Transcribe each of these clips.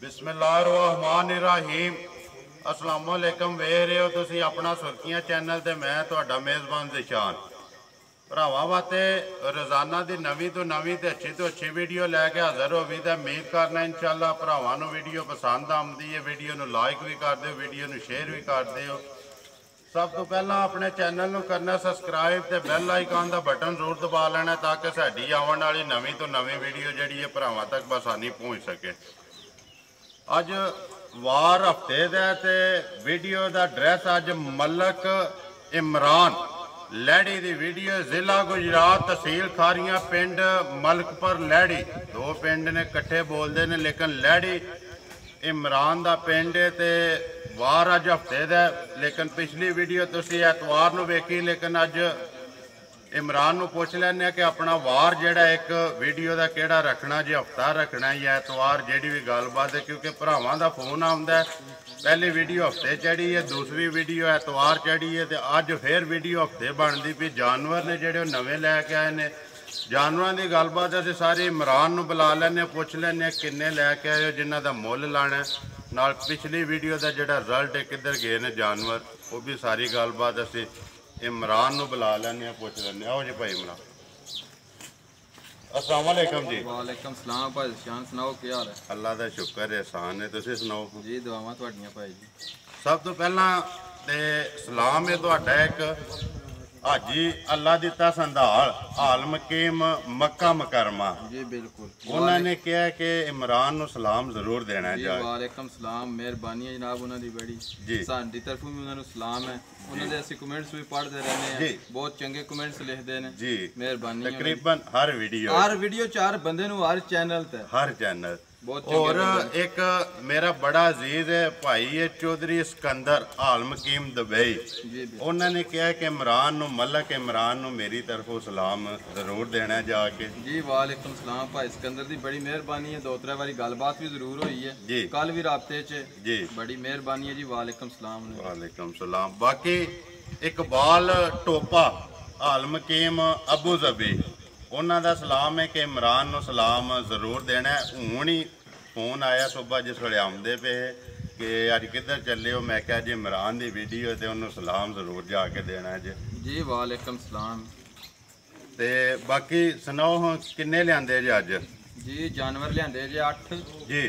बिस्मिल्लाहिर्रहमानिर्रहीम। अस्सलाम वालेकुम। वेख रहे हो तुसी अपना सुर्खियां चैनल ते मैं तुहाडा मेज़बान ज़िशान। भरावां वास्ते रोज़ाना की नवीं तो नवीं ते अच्छी वीडियो लैके हाज़र हो भी। तो उम्मीद करना इंशाअल्लाह भरावां नूं वीडियो पसंद आउंदी है। वीडियो नूं लाइक भी कर दिओ, वीडियो नूं शेयर भी कर दिओ। सब तो पहला अपने चैनल नूं करना सबसक्राइब ते बैल आइकन का बटन जरूर दबा लेना ताकि साडी आउण वाली नवीं तो नवीं वीडियो जिहड़ी है भरावां तक बसानी पहुँच सके। अज वार हफ्ते दे वीडियो का ड्रैस अज मलक इमरान लैड़ी की वीडियो। जिला गुजरात तहसील खारियां पिंड मलकपुर लैड़ी। दो पिंड ने कट्ठे बोलते हैं लेकिन लैड़ी इमरान का पिंड है। तो वार अज हफ्ते का लेकिन पिछली वीडियो तुसी एतवार नूं वेखी लेकिन अज इमरान नूं पुछ लैने कि अपना वार जिहड़ा एक वीडियो का किहड़ा रखना, जे हफ्ता रखना या एतवार जिहड़ी भी गलबात है। क्योंकि भरावां दा फोन आउंदा है पहली वीडियो हफ्ते चढ़ी है, दूसरी वीडियो एतवार चढ़ी है। तो अज फिर वीडियो हफ्ते बनती भी। जानवर ने जिहड़े नवे लैके आए ने जानवरों की गलबात असीं सारी इमरान नूं बुला लैने, पुछ लैने किन्ने लैके आए हो, जिन्हां दा मुੱਲ लाना नाल पिछली वीडियो का जिहड़ा रिजल्ट है किधर गए ने जानवर, वो भी सारी गलबात असीं इमरान नूं बुला लैने, पुछ लैने। आओ जी भाई इमरान। अस्सलाम वालेकुम जी। वालेकुम सलाम भाई शान, सुनाओ क्या हाल है? अल्लाह का शुक्र एहसान है, तुसीं सुनाओ जी? दुआवां तुहाडीआं भाई जी। सब तो पहला ते सलाम है तुहाडा एक हाजी अल्लाह दिता संधाल आलम कीम मक्का मुकरमा जी बिल्कुल। उन्होंने कहा कि इमरान नूं सलाम जरूर देना जी चाहिए। वालेकुम सलाम, मेहरबानी है जनाब उन्हां दी बड़ी जी। साडी तरफों भी उन्हां नूं सलाम है। उन्हां दे असीं कमेंट्स भी पढ़दे रहने हैं, बहुत चंगे कमेंट्स लिखदे ने जी। मेहरबानी है। तकरीबन हर वीडियो चार बंदे नूं हर चैनल ते हर चैनल बहुत और एक मेरा बड़ा अजीज है भाई है चौधरी सिकंदर आलम कीम दुबई। उन्होंने कहा कि इमरान नूं मलक इमरान नूं मेरी तरफों सलाम जरूर देना जाके। जी वालेकुम सलाम भाई सिकंदर दी बड़ी मेहरबानी है। दो त्रै बारी गलबात भी जरूर हुई है जी, कल भी राबते च जी। बड़ी मेहरबानी है जी। वालेकुम सलाम। वालेकुम सलाम। बाकी इकबाल टोपा आलम कीम अबू जबी उन्हों का सलाम है कि इमरान नूं सलाम जरूर देना है। हुण ही फोन आया सुबह जिस वे आउंदे पे कि अज किधर चले हो, मैं क्या जी इमरान की वीडियो तो उन्होंने सलाम जरूर जाके देना है जी। वालेकुम सलाम। ते बाकी सुनाओ किन्ने लियादे जे अज? जी जानवर लियादे जे 8 जी।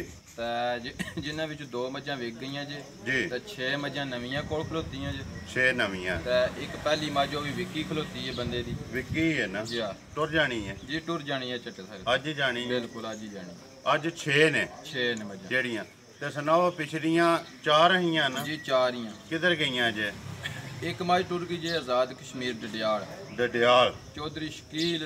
जिन्हां विच 2 मझां विक गईयां जे जी। ते 6 मझां नवीआं कोल खलोतीआं जे। 6 नवीआं ते एक पहली मझ वो भी विक्की खलोती है बंदे दी। विक्की है ना जी? टुर जानी है जी, टुर जानी है चट्टे सारे अज ही जानी है? बिल्कुल अज ही जानी। अज 6 ने मझां जेड़ियां। ते सुनाओ पिछलियां 4 हियां ना जी? 4 ही किधर गईयां जे? एक मझ टुर गई जे आज़ाद कश्मीर डडियाल चौधरी शकील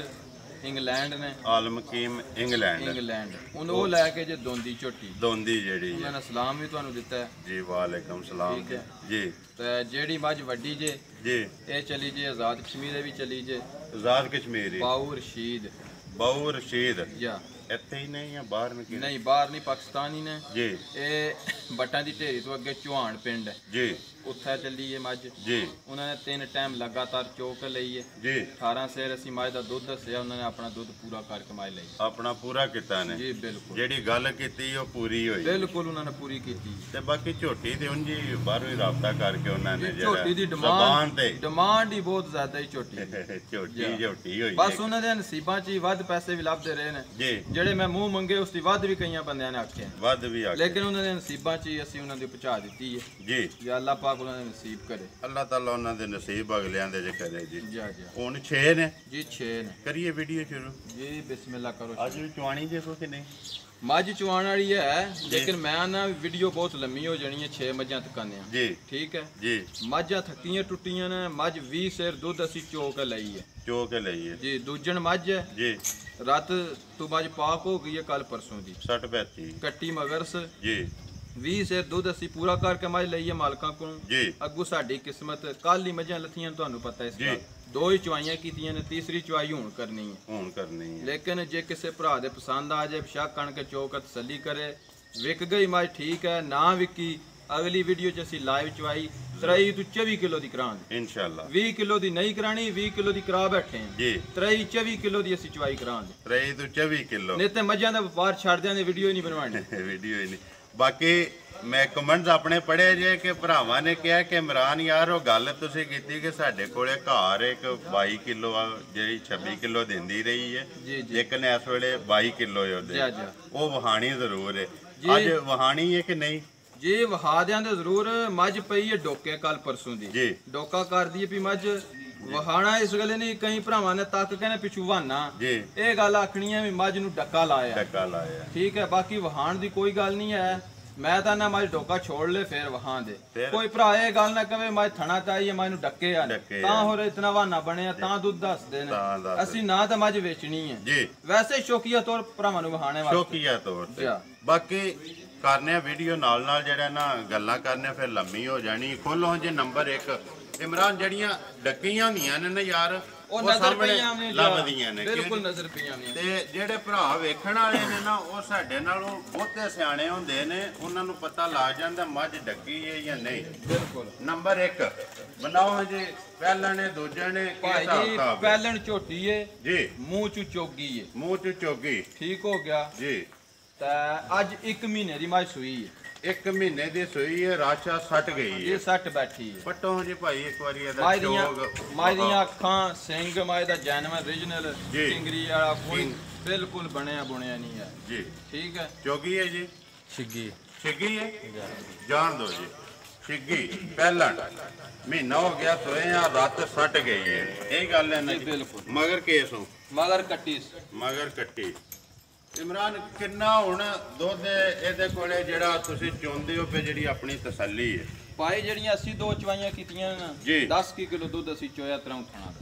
इंग्लैंड ने आलम कीम इंग्लैंड उन वो लैके जे दोंदी झोटी दोंदी जेड़ी उन्होंने सलाम भी तुहानू दिता है जी। वालेकुम सलाम जी। ते जेड़ी मझ वड्डी जे जी ये चली जे आज़ाद कश्मीर भी चली जे। आज़ाद कश्मीर बाऊ रशीद या इत्थे ही नहीं या बाहर नहीं? बाहर नहीं, पाकिस्तानी ने जी। ये बट्टां दी ढेरी तो अगे चौहान पिंड जी उत्थे चली है मझ जी। उन्होंने 3 टाइम लगातार चोक लई है जी। 18 सेर असीं मझ दा दुध दस्सिया, उन्होंने अपना दुध पूरा करके मझ लई अपना पूरा किता ने जी बिल्कुल। जेड़ी गल कीती ओ पूरी होई बिल्कुल उन्होंने पूरी कीती। ते बाकी झोटी ते उंजी बाहरों ही राबता करके उन्होंने झोटी दी डिमांड ही बहुत ज्यादा ही झोटी झोटी होई बस उन्होंने नसीबां च ही वध पैसे भी लभदे रहे ने जी। जेड़े मैं मूंह मंगे उसदी वध भी कई बंदियां ने आखे वध भी आखे लेकिन उन्होंने नसीबां च ही असीं उन्हां दी पहुंचा दित्ती है जी। या अल्लाह पाक उन्होंने नसीब करे, अल्लाह ताला उन्हां दे नसीब अगलियां दे जे करे जी। हुण 6 ने जी 6 ने। करिए वीडियो शुरू जी बिस्मिल्लाह करो। अज भी चवाणी देखो कि नहीं? मझ चवाण वाली है लेकिन मैं ना वीडियो बहुत लम्मी हो जानी है। 6 मझां तकाने जी ठीक है जी। मझां थक्कियां टुट्टियां ने। मझ 20 सेर दुध असीं चोक लई है जी। दूजन मझ है जी। रात तो मझ पाक हो गई है कल परसों दी 60-35 कट्टी मगरस जी। 20 सेर दुध असीं पूरा करके मझ लई है मालकां कोलों जी। अग्गू साडी किस्मत कल ही मझां लथियां तुहानू पता है इसदा 2 ही चवाइयां कीतियां ने, तीसरी चवाई हुण करनी है लेकिन जे किसी भरा दे पसंद आ जाए बेशक कण के चौक तसल्ली करे। विक गई मझ ठीक है, ना विकी ਅਗਲੀ ਵੀਡੀਓ 'ਚ ਅਸੀਂ ਲਾਈਵ ਚਵਾਈ 23 ਤੋਂ 24 ਕਿਲੋ ਦੀ ਕਰਾਂਗੇ ਇਨਸ਼ਾਅੱਲਾ। 20 ਕਿਲੋ ਦੀ ਨਹੀਂ ਕਰਾਣੀ, 20 ਕਿਲੋ ਦੀ ਕਰਾ ਬੈਠੇ ਹਾਂ ਜੀ। 23 24 ਕਿਲੋ ਦੀ ਅਸੀਂ ਚਵਾਈ ਕਰਾਂਗੇ। 23 ਤੋਂ 24 ਕਿਲੋ ਨਹੀਂ ਤੇ ਮੱਝਾਂ ਦਾ ਵਪਾਰ ਛੱਡ ਦਿਆਂ ਦੀ ਵੀਡੀਓ ਹੀ ਨਹੀਂ ਬਣਵਾਣੀ। ਵੀਡੀਓ ਹੀ ਨਹੀਂ। ਬਾਕੀ ਮੈਂ ਕਮੈਂਟਸ ਆਪਣੇ ਪੜ੍ਹੇ ਜੇ ਕਿ ਭਰਾਵਾਂ ਨੇ ਕਿਹਾ ਕਿ ਇਮਰਾਨ ਯਾਰ ਉਹ ਗੱਲ ਤੁਸੀਂ ਕੀਤੀ ਕਿ ਸਾਡੇ ਕੋਲੇ ਘਰ ਇੱਕ 22 ਕਿਲੋ ਆ ਜਿਹੜੀ 26 ਕਿਲੋ ਦਿੰਦੀ ਰਹੀ ਹੈ, ਲੇਕਿਨ ਇਸ ਵੇਲੇ 22 ਕਿਲੋ ਹੈ ਉਹਦੇ, ਉਹ ਵਹਾਣੀ ਜ਼ਰੂਰ ਹੈ। ਅੱਜ ਵਹਾਣੀ ਹੈ ਕਿ ਨਹੀਂ ਜੀ? ਵਹਾ ਦਿਆਂ ਦੇ ਜ਼ਰੂਰ। ਮੱਝ ਪਈ ਹੈ ਡੋਕੇ ਕੱਲ ਪਰਸੋਂ ਦੀ ਜੀ, ਡੋਕਾ ਕਰਦੀ ਹੈ ਵੀ ਮੱਝ ਵਹਾਣਾ। ਇਸ ਗੱਲ ਨਹੀਂ ਕਈ ਭਰਾਵਾਂ ਨੇ ਤੱਕ ਕਹਿੰਦੇ ਪਿਛੂ ਵਹਾਨਾ ਜੀ, ਇਹ ਗੱਲ ਆਖਣੀ ਹੈ ਵੀ ਮੱਝ ਨੂੰ ਡੱਕਾ ਲਾਇਆ, ਡੱਕਾ ਲਾਇਆ, ਠੀਕ ਹੈ। ਬਾਕੀ ਵਹਾਣ ਦੀ ਕੋਈ ਗੱਲ ਨਹੀਂ ਹੈ। ਮੈਂ ਤਾਂ ਨਾ ਮੱਝ ਡੋਕਾ ਛੋੜ ਲੈ ਫਿਰ ਵਹਾਂ ਦੇ। ਕੋਈ ਭਰਾ ਇਹ ਗੱਲ ਨਾ ਕਵੇ ਮੱਝ ਥਣਾ ਚਾਹੀਏ ਮੱਝ ਨੂੰ ਡੱਕੇ ਆ ਤਾਂ ਹੋਰ ਇਤਨਾ ਵਹਾਨਾ ਬਣਿਆ ਤਾਂ ਦੁੱਧ ਦੱਸਦੇ ਨੇ। ਅਸੀਂ ਨਾ ਤਾਂ ਮੱਝ ਵੇਚਣੀ ਹੈ ਜੀ, ਵੈਸੇ ਸ਼ੌਕੀਆ ਤੌਰ ਭਰਾਵਾਂ ਨੂੰ ਵਹਾਣੇ ਵਾਸਤੇ, ਸ਼ੌਕੀਆ ਤੌਰ ਤੇ। ਬਾਕੀ ਕਰਨੇ ਵੀਡੀਓ ਨਾਲ ਜਿਹੜਾ ਨਾ ਗੱਲਾਂ ਕਰਨੇ ਫਿਰ ਲੰਮੀ ਹੋ ਜਾਣੀ। ਖੋਲੋ ਜੇ ਨੰਬਰ 1 ਇਮਰਾਨ ਜਿਹੜੀਆਂ ਡੱਕੀਆਂ ਹੁੰਦੀਆਂ ਨੇ ਨਾ ਯਾਰ ਉਹ ਨਜ਼ਰ ਪਈਆਂ ਨੇ, ਲੱਭਦੀਆਂ ਨੇ, ਬਿਲਕੁਲ ਨਜ਼ਰ ਪਈਆਂ ਨੇ। ਤੇ ਜਿਹੜੇ ਭਰਾ ਵੇਖਣ ਵਾਲੇ ਨੇ ਨਾ ਉਹ ਸਾਡੇ ਨਾਲੋਂ ਬਹੁਤੇ ਸਿਆਣੇ ਹੁੰਦੇ ਨੇ, ਉਹਨਾਂ ਨੂੰ ਪਤਾ ਲੱਗ ਜਾਂਦਾ ਮੱਝ ਡੱਕੀ ਹੈ ਜਾਂ ਨਹੀਂ। ਬਿਲਕੁਲ। ਨੰਬਰ 1 ਬਣਾਓ ਜੀ, ਪਹਿਲਾਂ ਨੇ ਦੂਜੇ ਨੇ ਭਾਈ ਜੀ ਪਹਿਲਣ ਝੋਟੀ ਹੈ ਜੀ, ਮੂੰਹ ਚ ਚੋਗੀ ਹੈ, ਮੂੰਹ ਚ ਚੋਗੀ, ਠੀਕ ਹੋ ਗਿਆ ਜੀ। ਤਾਂ ਅੱਜ 1 ਮਹੀਨੇ ਦੀ ਮੱਝ ਸੂਈ ਹੈ, 1 ਮਹੀਨੇ ਦੀ ਸੂਈ ਹੈ, ਰਾਸ਼ਾ ਸੱਟ ਗਈ ਹੈ, ਇਹ ਸੱਟ ਬੈਠੀ ਹੈ। ਪੱਟੋ ਜੀ ਭਾਈ ਇੱਕ ਵਾਰੀ ਇਹਦਾ ਚੋਗ, ਮੱਝ ਦੀਆਂ ਅੱਖਾਂ, ਸਿੰਘ ਮੱਝ ਦਾ ਜੈਨੂਇਨ ਰੀਜਨਲ ਸਿੰਗਰੀ ਵਾਲਾ, ਕੋਈ ਬਿਲਕੁਲ ਬਣਿਆ ਬੁਣਿਆ ਨਹੀਂ ਹੈ ਜੀ, ਠੀਕ ਹੈ। ਚੋਗੀ ਹੈ ਜੀ, ਛਿੱਗੀ, ਛਿੱਗੀ ਹੈ, ਜਾਣ ਦੋ ਜੀ। ਛਿੱਗੀ ਪਹਿਲਾਂ ਮਹੀਨਾ ਹੋ ਗਿਆ ਸੋਏ ਆ, ਰਾਤ ਸੱਟ ਗਈ ਹੈ, ਇਹ ਗੱਲ ਹੈ ਨਾ? ਬਿਲਕੁਲ। ਮਗਰ ਕੇਸੋਂ ਮਗਰ ਕੱਟੀ, ਮਗਰ ਕੱਟੀ। ਇਮਰਾਨ ਕਿੰਨਾ ਹੁਣ ਦੁੱਧ ਇਹਦੇ ਕੋਲੇ ਜਿਹੜਾ ਤੁਸੀਂ ਚੁੰਦੇ ਹੋ ਪਏ, ਜਿਹੜੀ ਆਪਣੀ ਤਸੱਲੀ ਹੈ ਭਾਈ? ਜਿਹੜੀਆਂ ਅਸੀਂ 2 ਚਵਾਈਆਂ ਕੀਤੀਆਂ ਨਾ 10 ਕਿਲੋ ਦੁੱਧ ਅਸੀਂ ਚੋਇਆ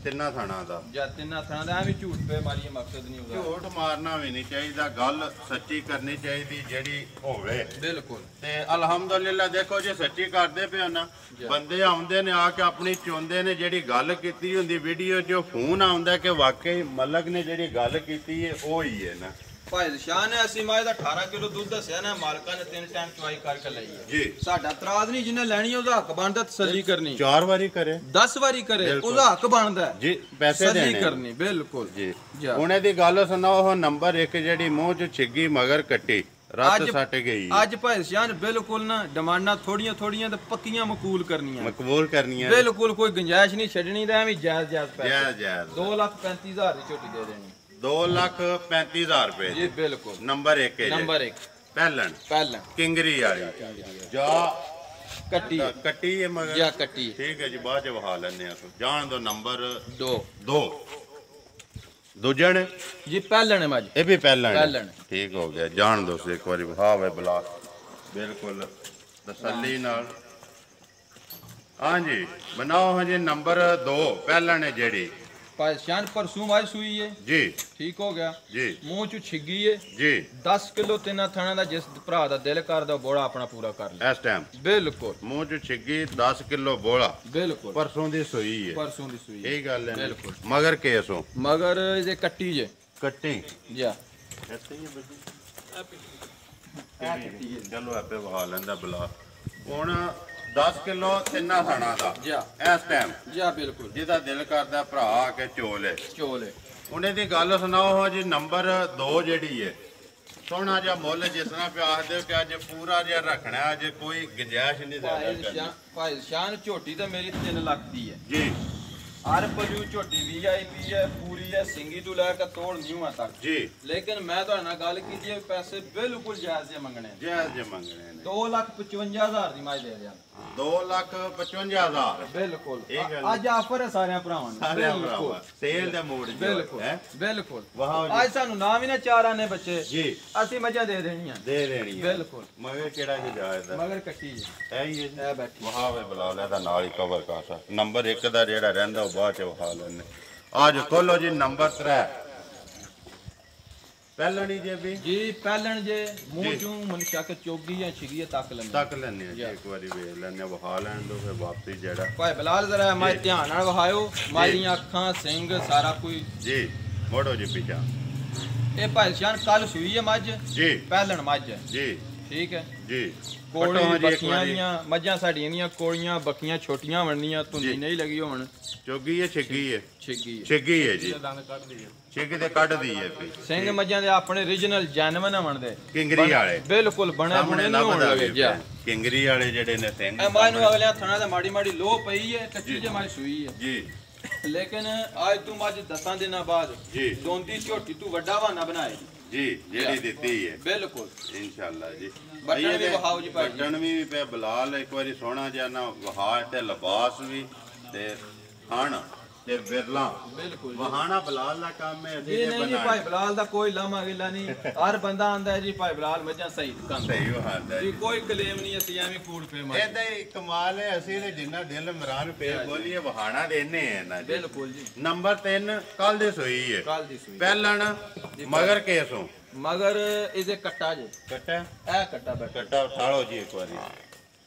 ਤਿੰਨਾਂ ਥਾਣਾ ਦਾ ਜਾਂ ਤਿੰਨਾਂ ਥਾਣਾ ਦਾ। ਐਵੇਂ ਝੂਠ ਪੇ ਮਾਰੀਏ ਮਕਸਦ ਨਹੀਂ ਹੁੰਦਾ, ਝੂਠ ਮਾਰਨਾ ਵੀ ਨਹੀਂ ਚਾਹੀਦਾ, ਗੱਲ ਸੱਚੀ ਕਰਨੀ ਚਾਹੀਦੀ ਜਿਹੜੀ ਹੋਵੇ। ਬਿਲਕੁਲ। ਤੇ ਅਲਹਮਦੁਲਿਲਾ ਦੇਖੋ ਜੇ ਸੱਚੀ ਕਰਦੇ ਪਿਓ ਨਾ, ਬੰਦੇ ਆਉਂਦੇ ਨੇ ਆ ਕੇ ਆਪਣੀ ਚੁੰਦੇ ਨੇ, ਜਿਹੜੀ ਗੱਲ ਕੀਤੀ ਹੁੰਦੀ ਵੀਡੀਓ 'ਚ ਫੋਨ ਆਉਂਦਾ ਕਿ ਵਾਕਈ ਮਲਕ ਨੇ ਜਿਹੜੀ ਗੱਲ ਕੀਤੀ ਹੈ ਉਹ ਹੀ ਹੈ ਨਾ। ਭਾਈ ਸ਼ਾਹ ਨੇ ਅਸੀਂ ਮੱਝ ਦਾ 18 ਕਿਲੋ ਦੁੱਧ ਦੱਸਿਆ ਨਾ, ਮਾਲਕਾਂ ਨੇ 3 ਟਾਈਮ ਚਵਾਈ ਕਰਕੇ ਲਈ ਹੈ ਜੀ। ਸਾਡਾ ਤਰਾਜ਼ ਨਹੀਂ, ਜਿਹਨੇ ਲੈਣੀ ਉਹਦਾ ਹੱਕ ਬਣਦਾ ਤਸੱਲੀ ਕਰਨੀ। 4 ਵਾਰੀ ਕਰੇ 10 ਵਾਰੀ ਕਰੇ ਉਹਦਾ ਹੱਕ ਬਣਦਾ ਜੀ, ਪੈਸੇ ਦੇਣੇ ਕਰਨੀ। ਬਿਲਕੁਲ ਜੀ। ਹੁਣ ਇਹਦੀ ਗੱਲ ਸੁਣਾਓ, ਉਹ ਨੰਬਰ 1 ਜਿਹੜੀ ਮੂੰਹ 'ਚ ਛਿੱਗੀ ਮਗਰ ਕੱਟੀ, ਰਾਤ ਸੱਟ ਗਈ। ਅੱਜ ਭਾਈ ਸ਼ਾਹ ਬਿਲਕੁਲ ਨਾ ਡਿਮਾਂਡਾਂ ਥੋੜੀਆਂ ਤੇ ਪੱਕੀਆਂ ਮਕਬੂਲ ਕਰਨੀਆਂ, ਬਿਲਕੁਲ ਕੋਈ ਗੁੰਜਾਇਸ਼ ਨਹੀਂ ਛੱਡਣੀ। ਤਾਂ ਐਵੇਂ ਜਾਇਜ਼ ਪੈਸੇ, 2,35,000 ਦੀ ਝੋਟੀ ਦੇ ਦੇਣੀ, 2,35,000 ਰੁਪਏ ਜੀ। ਬਿਲਕੁਲ। ਨੰਬਰ 1 ਹੈ, ਨੰਬਰ 1 ਪਹਿਲਣ ਕਿੰਗਰੀ ਵਾਲੀ ਜਾਂ ਕੱਟੀ ਹੈ ਮਗਰ ਜਾਂ ਕੱਟੀ, ਠੀਕ ਹੈ ਜੀ। ਬਾਅਦ ਚ ਵਹਾ ਲੈਣੇ ਆ, ਜਾਣ ਦੋ। ਨੰਬਰ 2 ਦੂਜਣ ਜੀ, ਪਹਿਲਣ ਹੈ ਮੱਝ, ਇਹ ਵੀ ਪਹਿਲਣ, ਠੀਕ ਹੋ ਗਿਆ। ਜਾਣ ਦੋ ਇੱਕ ਵਾਰੀ ਵਹਾਵੇ ਬਲਾ, ਬਿਲਕੁਲ ਤਸੱਲੀ ਨਾਲ। ਹਾਂਜੀ ਬਣਾਓ ਹਜੇ ਨੰਬਰ 2 ਪਹਿਲਣ ਹੈ ਜਿਹੜੀ ਪਾਕਿਸਤਾਨ ਪਰਸੋਂ ਮੱਝ ਸੂਈ ਹੈ ਜੀ, ਠੀਕ ਹੋ ਗਿਆ ਜੀ। ਮੂੰਹ ਚ ਛਿੱਗੀ ਹੈ ਜੀ। 10 ਕਿਲੋ ਤਿੰਨਾਂ ਥਾਣਾ ਦਾ, ਜਿਸ ਭਰਾ ਦਾ ਦਿਲ ਕਰਦਾ ਬੋੜਾ ਆਪਣਾ ਪੂਰਾ ਕਰ ਲੈ ਇਸ ਟਾਈਮ। ਬਿਲਕੁਲ। ਮੂੰਹ ਚ ਛਿੱਗੀ 10 ਕਿਲੋ ਬੋਲਾ, ਬਿਲਕੁਲ। ਪਰਸੋਂ ਦੀ ਸੂਈ ਹੈ, ਪਰਸੋਂ ਦੀ ਸੂਈ, ਇਹ ਗੱਲ ਹੈ। ਬਿਲਕੁਲ। ਮਗਰ ਕੇਸੋਂ ਮਗਰ ਇਹਦੇ ਕੱਟੀ ਜੇ, ਕੱਟੀ ਜਾ ਚਲੋ ਆਪੇ ਵਹਾ ਲੈਂਦਾ ਬਲਾ। ਹੁਣ 10 ਕਿਲੋ ਤਿੰਨਾਂ ਥਾਣਾ ਦਾ ਇਸ ਟਾਈਮ, ਬਿਲਕੁਲ। ਜਿਹਦਾ ਦਿਲ ਕਰਦਾ ਭਰਾ ਆ ਕੇ ਚੋਲੇ ਉਹਨੇ ਦੀ ਗੱਲ ਸੁਣਾਓ ਜੀ। ਨੰਬਰ 2 ਜਿਹੜੀ ਹੈ ਸੋਹਣਾ ਜਿਹਾ ਮੁੱਲ, ਜਿਸ ਤਰ੍ਹਾਂ ਪਿਆਸ ਦੇ ਕਿ ਅੱਜ ਪੂਰਾ ਜਿਹਾ ਰੱਖਣਾ, ਅੱਜ ਕੋਈ ਗੁੰਜਾਇਸ਼ ਨਹੀਂ ਦੇਣਾ। ਭਾਈ ਸ਼ਾਨ ਝੋਟੀ ਤਾਂ ਮੇਰੀ 3 ਲੱਖ ਦੀ ਹੈ ਜੀ। ਹਰ ਪਜੂ ਝੋਟੀ VIP ਹੈ, ਪੂਰੀ ਹੈ, ਸਿੰਗੀ ਤੋਂ ਲੈ ਕੇ ਤੋੜ ਨਿਊਆਂ ਤੱਕ ਜੀ। ਲੇਕਿਨ ਮੈਂ ਤੁਹਾਡੇ ਨਾਲ ਗੱਲ ਕੀਤੀ ਹੈ, ਪੈਸੇ ਬਿਲਕੁਲ ਜਾਇਜ਼ ਜਿਹੇ ਮੰਗਣੇ, ਜਾਇਜ਼ ਜਿਹੇ ਮੰਗਣੇ ਨੇ। 2,55,000 ਦੀ ਮੱਝ ਦੇ ਦਿਆਂ, 2,55,000 ਬਿਲਕੁਲ। ਅੱਜ ਆਫਰ ਹੈ ਸਾਰਿਆਂ ਭਰਾਵਾਂ ਨੂੰ, ਸੇਲ ਦੇ ਮੂਡ ਚ। ਬਿਲਕੁਲ। ਅੱਜ ਸਾਨੂੰ ਨਾ ਵੀ ਨਾ 4 ਆਨੇ ਬੱਚੇ ਜੀ, ਅਸੀਂ ਮੱਝਾਂ ਦੇ ਦੇਣੀਆਂ, ਬਿਲਕੁਲ। ਮਗਰ ਕਿਹੜਾ ਜੀ ਜਾਇਜ਼ ਹੈ? ਮਗਰ ਕੱਟੀ ਜੀ, ਹੈ ਹੀ ਹੈ ਬੈਠੀ। ਵਹਾਵੇ ਬੁਲਾ ਲਿਆ ਤਾਂ ਨਾਲ ਹੀ ਕਵਰ ਕਰ। ਨੰਬਰ 1 ਦਾ ਜਿਹੜਾ ਰਹਿੰਦਾ ਉਹ ਬਾਅਦ ਚ ਵਹਾ ਲੈਣੇ। ਅੱਜ ਖੋਲੋ ਜੀ ਨੰਬਰ 3 ਪਹਿਲਣੀ ਜੇ ਵੀ ਜੀ। ਪਹਿਲਣ ਜੇ ਮੂੰਹ ਚੋਂ ਮਨ ਚੱਕ ਚੋਗੀ ਜਾਂ ਛਿਗੀ ਤੱਕ ਲੈਣੇ ਜੀ। ਇੱਕ ਵਾਰੀ ਵੇਖ ਲੈਣੇ, ਵਹਾ ਲੈਣ ਦੋ, ਫਿਰ ਵਾਪਸੀ ਜਿਹੜਾ ਭਾਈ ਬਲਾਲ ਜ਼ਰਾ ਮੈਂ ਧਿਆਨ ਨਾਲ ਵਹਾਇਓ। ਮਾਰੀਆਂ ਅੱਖਾਂ, ਸਿੰਘ ਸਾਰਾ ਕੋਈ ਜੀ। ਮੋੜੋ ਜੀ ਪਿੱਛਾ। ਇਹ ਭਾਈ ਸ਼ਾਨ ਕੱਲ ਸੂਈ ਹੈ ਮੱਝ ਜੀ, ਪਹਿਲਣ ਮੱਝ ਜੀ, ठीक है जी कोड़ी बखियां दियां मज्जां साडियां दियां कोड़ियां बखियां छोटियां बननियां धुंदी नहीं लगी होण चोगी है छिग्गी है छिग्गी है जी छिग्गी ते कट दी है सिंह मज्जां दे अपने ओरिजिनल जैनवन हवन दे किंगरी वाले बिल्कुल बने बुने नहीं होण लगे जी किंगरी वाले जेडे ने सिंह ए मां नु अगले थणा ते माड़ी माड़ी लो पई है कच्ची जे मारी सुई है जी लेकिन आज तू मज 10 दिनों बाद जी दोंदी झोटी तू वड्डा वाना बनाए जी जेडी देती है बिल्कुल इंशाल्लाह जी बटन भी वहाओ जी भाई बटन भी पे बिलाल एक बारी सोना जिहा ना वहार ते लिबास भी ते खाना ते बिरला बिल्कुल वहाना बिलाल दा काम है जी नहीं जी भाई बिलाल दा कोई लामा गिला नहीं हर बंदा आंदा है जी भाई बिलाल मजा सही काम सही हाल है जी कोई क्लेम नहीं असि एਵੇਂ कूड़ पे मार एदा ही कमाल है असि ते जिन्ना दिल इमरान पे बोलिए वहाना देने है ना जी बिल्कुल जी नंबर 3 कल दे सोई है कल दी सुई पहलन मगर केसों मगर इसे कट्टा जे कट्टा ए कट्टा बैठा कट्टा उठाओ जी एक बारी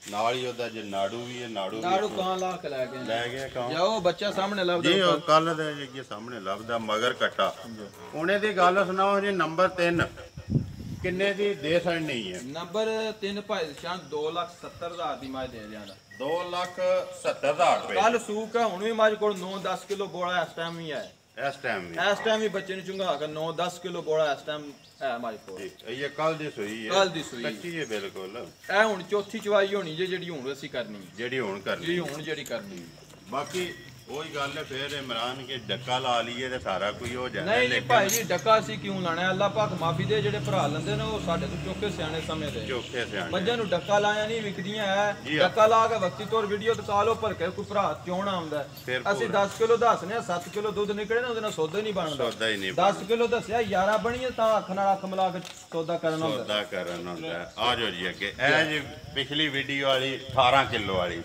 ਨਾਲ ਹੀ ਉਹਦਾ ਜੇ ਨਾੜੂ ਵੀ ਹੈ ਨਾੜੂ ਕਾਂ ਲਾ ਕੇ ਲੈ ਗਿਆ ਕਾਂ ਜਾਓ ਬੱਚਾ ਸਾਹਮਣੇ ਲੱਭਦਾ ਜੀ ਉਹ ਕੱਲ ਦੇ ਜੀ ਸਾਹਮਣੇ ਲੱਭਦਾ ਮਗਰ ਕੱਟਾ ਉਹਨੇ ਦੀ ਗੱਲ ਸੁਣਾਓ ਜੀ ਨੰਬਰ 3 ਕਿੰਨੇ ਦੀ ਦੇ ਸੜਨੀ ਹੈ ਨੰਬਰ 3 ਭਾਈ ਸ਼ਾਨ 2,70,000 ਦੀ ਮੈਂ ਦੇ ਦਿਆਂਗਾ 2,70,000 ਰੁਪਏ ਕੱਲ ਸੂਕ ਹੈ ਹੁਣ ਵੀ ਮਾਜ ਕੋਲ 9-10 ਕਿਲੋ ਬੋਲਾ ਇਸ ਟਾਈਮ ਹੀ ਹੈ ਇਸ ਟਾਈਮ ਵੀ ਬੱਚੇ ਨੂੰ ਚੁੰਗਾ ਕੇ 9-10 ਕਿਲੋ ਬੋਲਾ ਇਸ ਟਾਈਮ ਹੈ ਮਾਜ ਕੋਲ ਇਹ ਕੱਲ ਦੀ ਸੂਈ ਹੈ ਕੱਚੀ ਹੈ ਬਿਲਕੁਲ ਇਹ ਹੁਣ ਚੌਥੀ ਚਵਾਈ ਹੋਣੀ ਜਿਹੜੀ ਹੁਣ ਅਸੀਂ ਕਰਨੀ ਜਿਹੜੀ ਕਰਨੀ ਬਾਕੀ ਉਹੀ ਗੱਲ ਹੈ ਫੇਰ ਇਮਰਾਨ ਕੇ ਡੱਕਾ ਲਾ ਲਈਏ ਤੇ ਸਾਰਾ ਕੋਈ ਹੋ ਜਾਂਦਾ ਨਹੀਂ ਭਾਈ ਜੀ ਡੱਕਾ ਅਸੀਂ ਕਿਉਂ ਲਾਣਾ ਅੱਲਾਹ ਪਾਕ ਮਾਫੀ ਦੇ ਜਿਹੜੇ ਭਰਾ ਲੈਂਦੇ ਨੇ ਉਹ ਸਾਡੇ ਤੋਂ ਚੋਕੇ ਸਿਆਣੇ ਸਮੇਂ ਦੇ ਮੱਝਾਂ ਨੂੰ ਡੱਕਾ ਲਾਇਆ ਨਹੀਂ ਵਿਕਦੀਆਂ ਹੈ ਡੱਕਾ ਲਾ ਕੇ ਵਕਤੀ ਤੌਰ ਵੀਡੀਓ ਦਿਖਾ ਲਓ ਭਰ ਕੇ ਕੋਈ ਭਰਾ ਚੋਣ ਆਉਂਦਾ ਅਸੀਂ 10 ਕਿਲੋ ਦੱਸਨੇ 7 ਕਿਲੋ ਦੁੱਧ ਨਿਕਲੇ ਨਾ ਉਹਦੇ ਨਾਲ ਸੌਦਾ ਹੀ ਨਹੀਂ ਬਣਦਾ 10 ਕਿਲੋ ਦੱਸਿਆ 11 ਬਣੀਏ ਤਾਂ ਅੱਖ ਨਾਲ ਅੱਖ ਮਿਲਾ ਕੇ ਸੌਦਾ ਕਰਨਾ ਹੁੰਦਾ ਆ ਜਾਓ ਜੀ ਅੱਗੇ ਇਹ ਜੀ ਪਿਛਲੀ ਵੀਡੀਓ ਵਾਲੀ 18 ਕਿਲੋ ਵਾਲੀ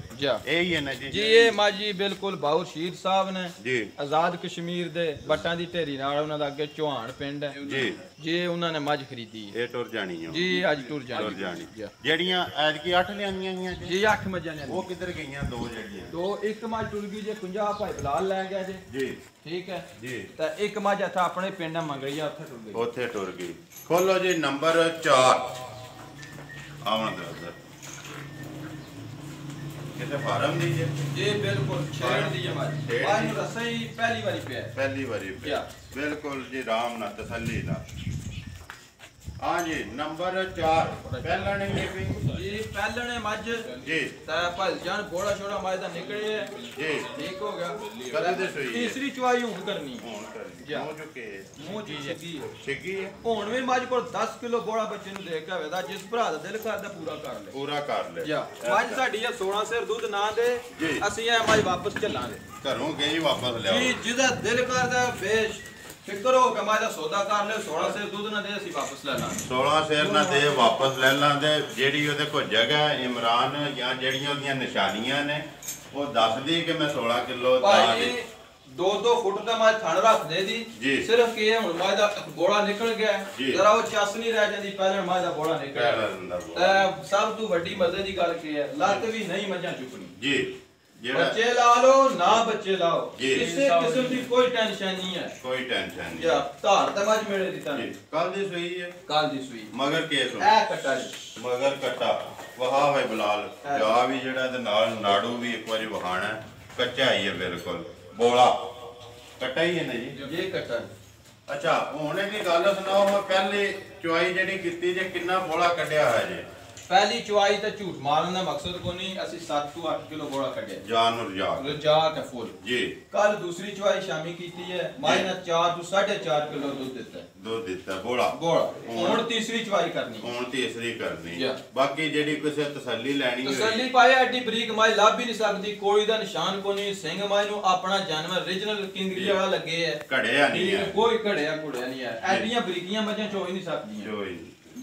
ਇਹ ਹੀ ਹੈ ਨਾ ਜੀ ਇਹ ਮਾਜੀ ਬਿਲਕੁਲ ਬਾਉ ਸ਼ਹੀਦ ਸਾਹਿਬ ਨੇ ਜੀ ਆਜ਼ਾਦ ਕਸ਼ਮੀਰ ਦੇ ਬੱਟਾਂ ਦੀ ਢੇਰੀ ਨਾਲ ਉਹਨਾਂ ਦਾ ਅੱਗੇ ਚੌਹਾਨ ਪਿੰਡ ਹੈ ਜੀ ਜੇ ਉਹਨਾਂ ਨੇ ਮੱਝ ਖਰੀਦੀ ਇਹ ਟੁਰ ਜਾਣੀ ਹੈ ਜੀ ਅੱਜ ਟੁਰ ਜਾਣੀ ਜਿਹੜੀਆਂ ਐਤਕੀ 8 ਲਿਆਂਦੀਆਂ ਗਈਆਂ ਜੀ 8 ਮੱਝਾਂ ਨੇ ਉਹ ਕਿੱਧਰ ਗਈਆਂ ਦੋ ਜਿਹੜੀਆਂ ਦੋ ਇੱਕ ਮੱਝ ਟੁਰ ਗਈ ਜੇ 50 ਭਾਈ ਬਲਾਲ ਲੈ ਗਿਆ ਜੀ ਠੀਕ ਹੈ ਜੀ ਤਾਂ ਇੱਕ ਮੱਝ ਇੱਥੇ ਆਪਣੇ ਪਿੰਡ ਮੰਗਈ ਆ ਉੱਥੇ ਟੁਰ ਗਈ ਖੋਲੋ ਜੀ ਨੰਬਰ 4 ਆਉਣ ਦਿਓ ਸਰ ਕਿਤੇ ਫਾਰਮ ਦੀ ਜੀ ਬਿਲਕੁਲ ਛੇੜ ਦੀ ਹੈ ਮਾਜੀ ਬਾਹਰ ਨੂੰ ਰਸਾ ਹੀ ਪਹਿਲੀ ਵਾਰੀ ਪਿਆ ਬਿਲਕੁਲ ਜੀ ਆਰਾਮ ਨਾਲ ਤਸੱਲੀ ਨਾਲ हाँ जी नंबर 4 पहला नहीं है जी पहला ने मज जी ता भाई जान बोड़ा छोड़ा मज दा निकले जी ठीक हो गया कदे दे सोई तीसरी चुवाई हुन करनी जी हो चुके मुंह जी छिगी है हुन भी मज को 10 किलो बोड़ा बच्चे नु दे के आवेदा जिस भरा दा दिल करदा पूरा कर ले जी मज साडी 16 सेर दूध ना दे असि ए मज वापस चलांगे घरों गई वापस ले जी जिदा दिल करदा बेश फिक्र हो के मादा सौदा कर ले 16 सेर दूध ना दे ਅਸੀਂ ਵਾਪਸ ਲੈ ਲਾਂਗੇ 16 सेर ना दे वापस ले लांगे ਜਿਹੜੀ ਉਹਦੇ ਕੋਲ ਜਗ੍ਹਾ ਇਮਰਾਨ ਜਾਂ ਜਿਹੜੀਆਂ ਉਹਦੀਆਂ ਨਿਸ਼ਾਨੀਆਂ ਨੇ ਉਹ ਦੱਸਦੀ ਕਿ ਮੈਂ 16 ਕਿਲੋ ਭਾਈ 2-2 ਫੁੱਟ ਦਾ ਮੈਂ ਥਣ ਰੱਖ ਦੇ ਦੀ ਸਿਰਫ ਕੀ ਹੈ ਹੁਣ ਮੈਂ ਦਾ ਬੋੜਾ ਨਿਕਲ ਗਿਆ ਜ਼ਰਾ ਉਹ ਚਸ ਨਹੀਂ ਰਹਿ ਜਾਂਦੀ ਪਹਿਲਾਂ ਮੈਂ ਦਾ ਬੋੜਾ ਨਿਕਲ ਗਿਆ ਸਭ ਤੋਂ ਵੱਡੀ ਮਜ਼ੇ ਦੀ ਗੱਲ ਕੀ ਹੈ ਲੱਤ ਵੀ ਨਹੀਂ ਮੱਝਾਂ ਚੁੱਕਣੀ ਜੀ बच्चे ला लो ना बच्चे लाओ किसी किस्म की कोई टेंशन नहीं है या धार ते मज मेरे दी तां कल दी सुई है मगर केस ए कट्टा मगर कट्टा वहा भाई बिलाल जा भी जेड़ा ते नाल नाड़ू भी एक बारी वहाना कच्चा ही है बिल्कुल बोला कट्टा ही है ना जी ये कट्टा अच्छा हुण दी गल सुनाओ पहले चुआई जेडी कीती जे कितना बोला कड्या है जी पहली चुवाई तो झूठ मारन का मकसद को नहीं असि 7 to 8 किलो बोड़ा कटे जान रजा के फुल जी कल दूसरी चुवाई शामी कीती है माई ने 4 to 4.5 किलो दूध देता बोड़ा हुन तीसरी चुवाई करनी बाकी जेडी किसे तसल्ली लेनी तसल्ली पाए एडी बरीक माई लाभ भी नहीं सकदी कोई दा निशान को नहीं सिंह माई नु अपना जानवर ओरिजिनल किंगरी वाला लगे है घड़िया नहीं है कोई घड़िया कुड़िया नहीं है एडियां बरीकियां मझां चोई नहीं सकदियां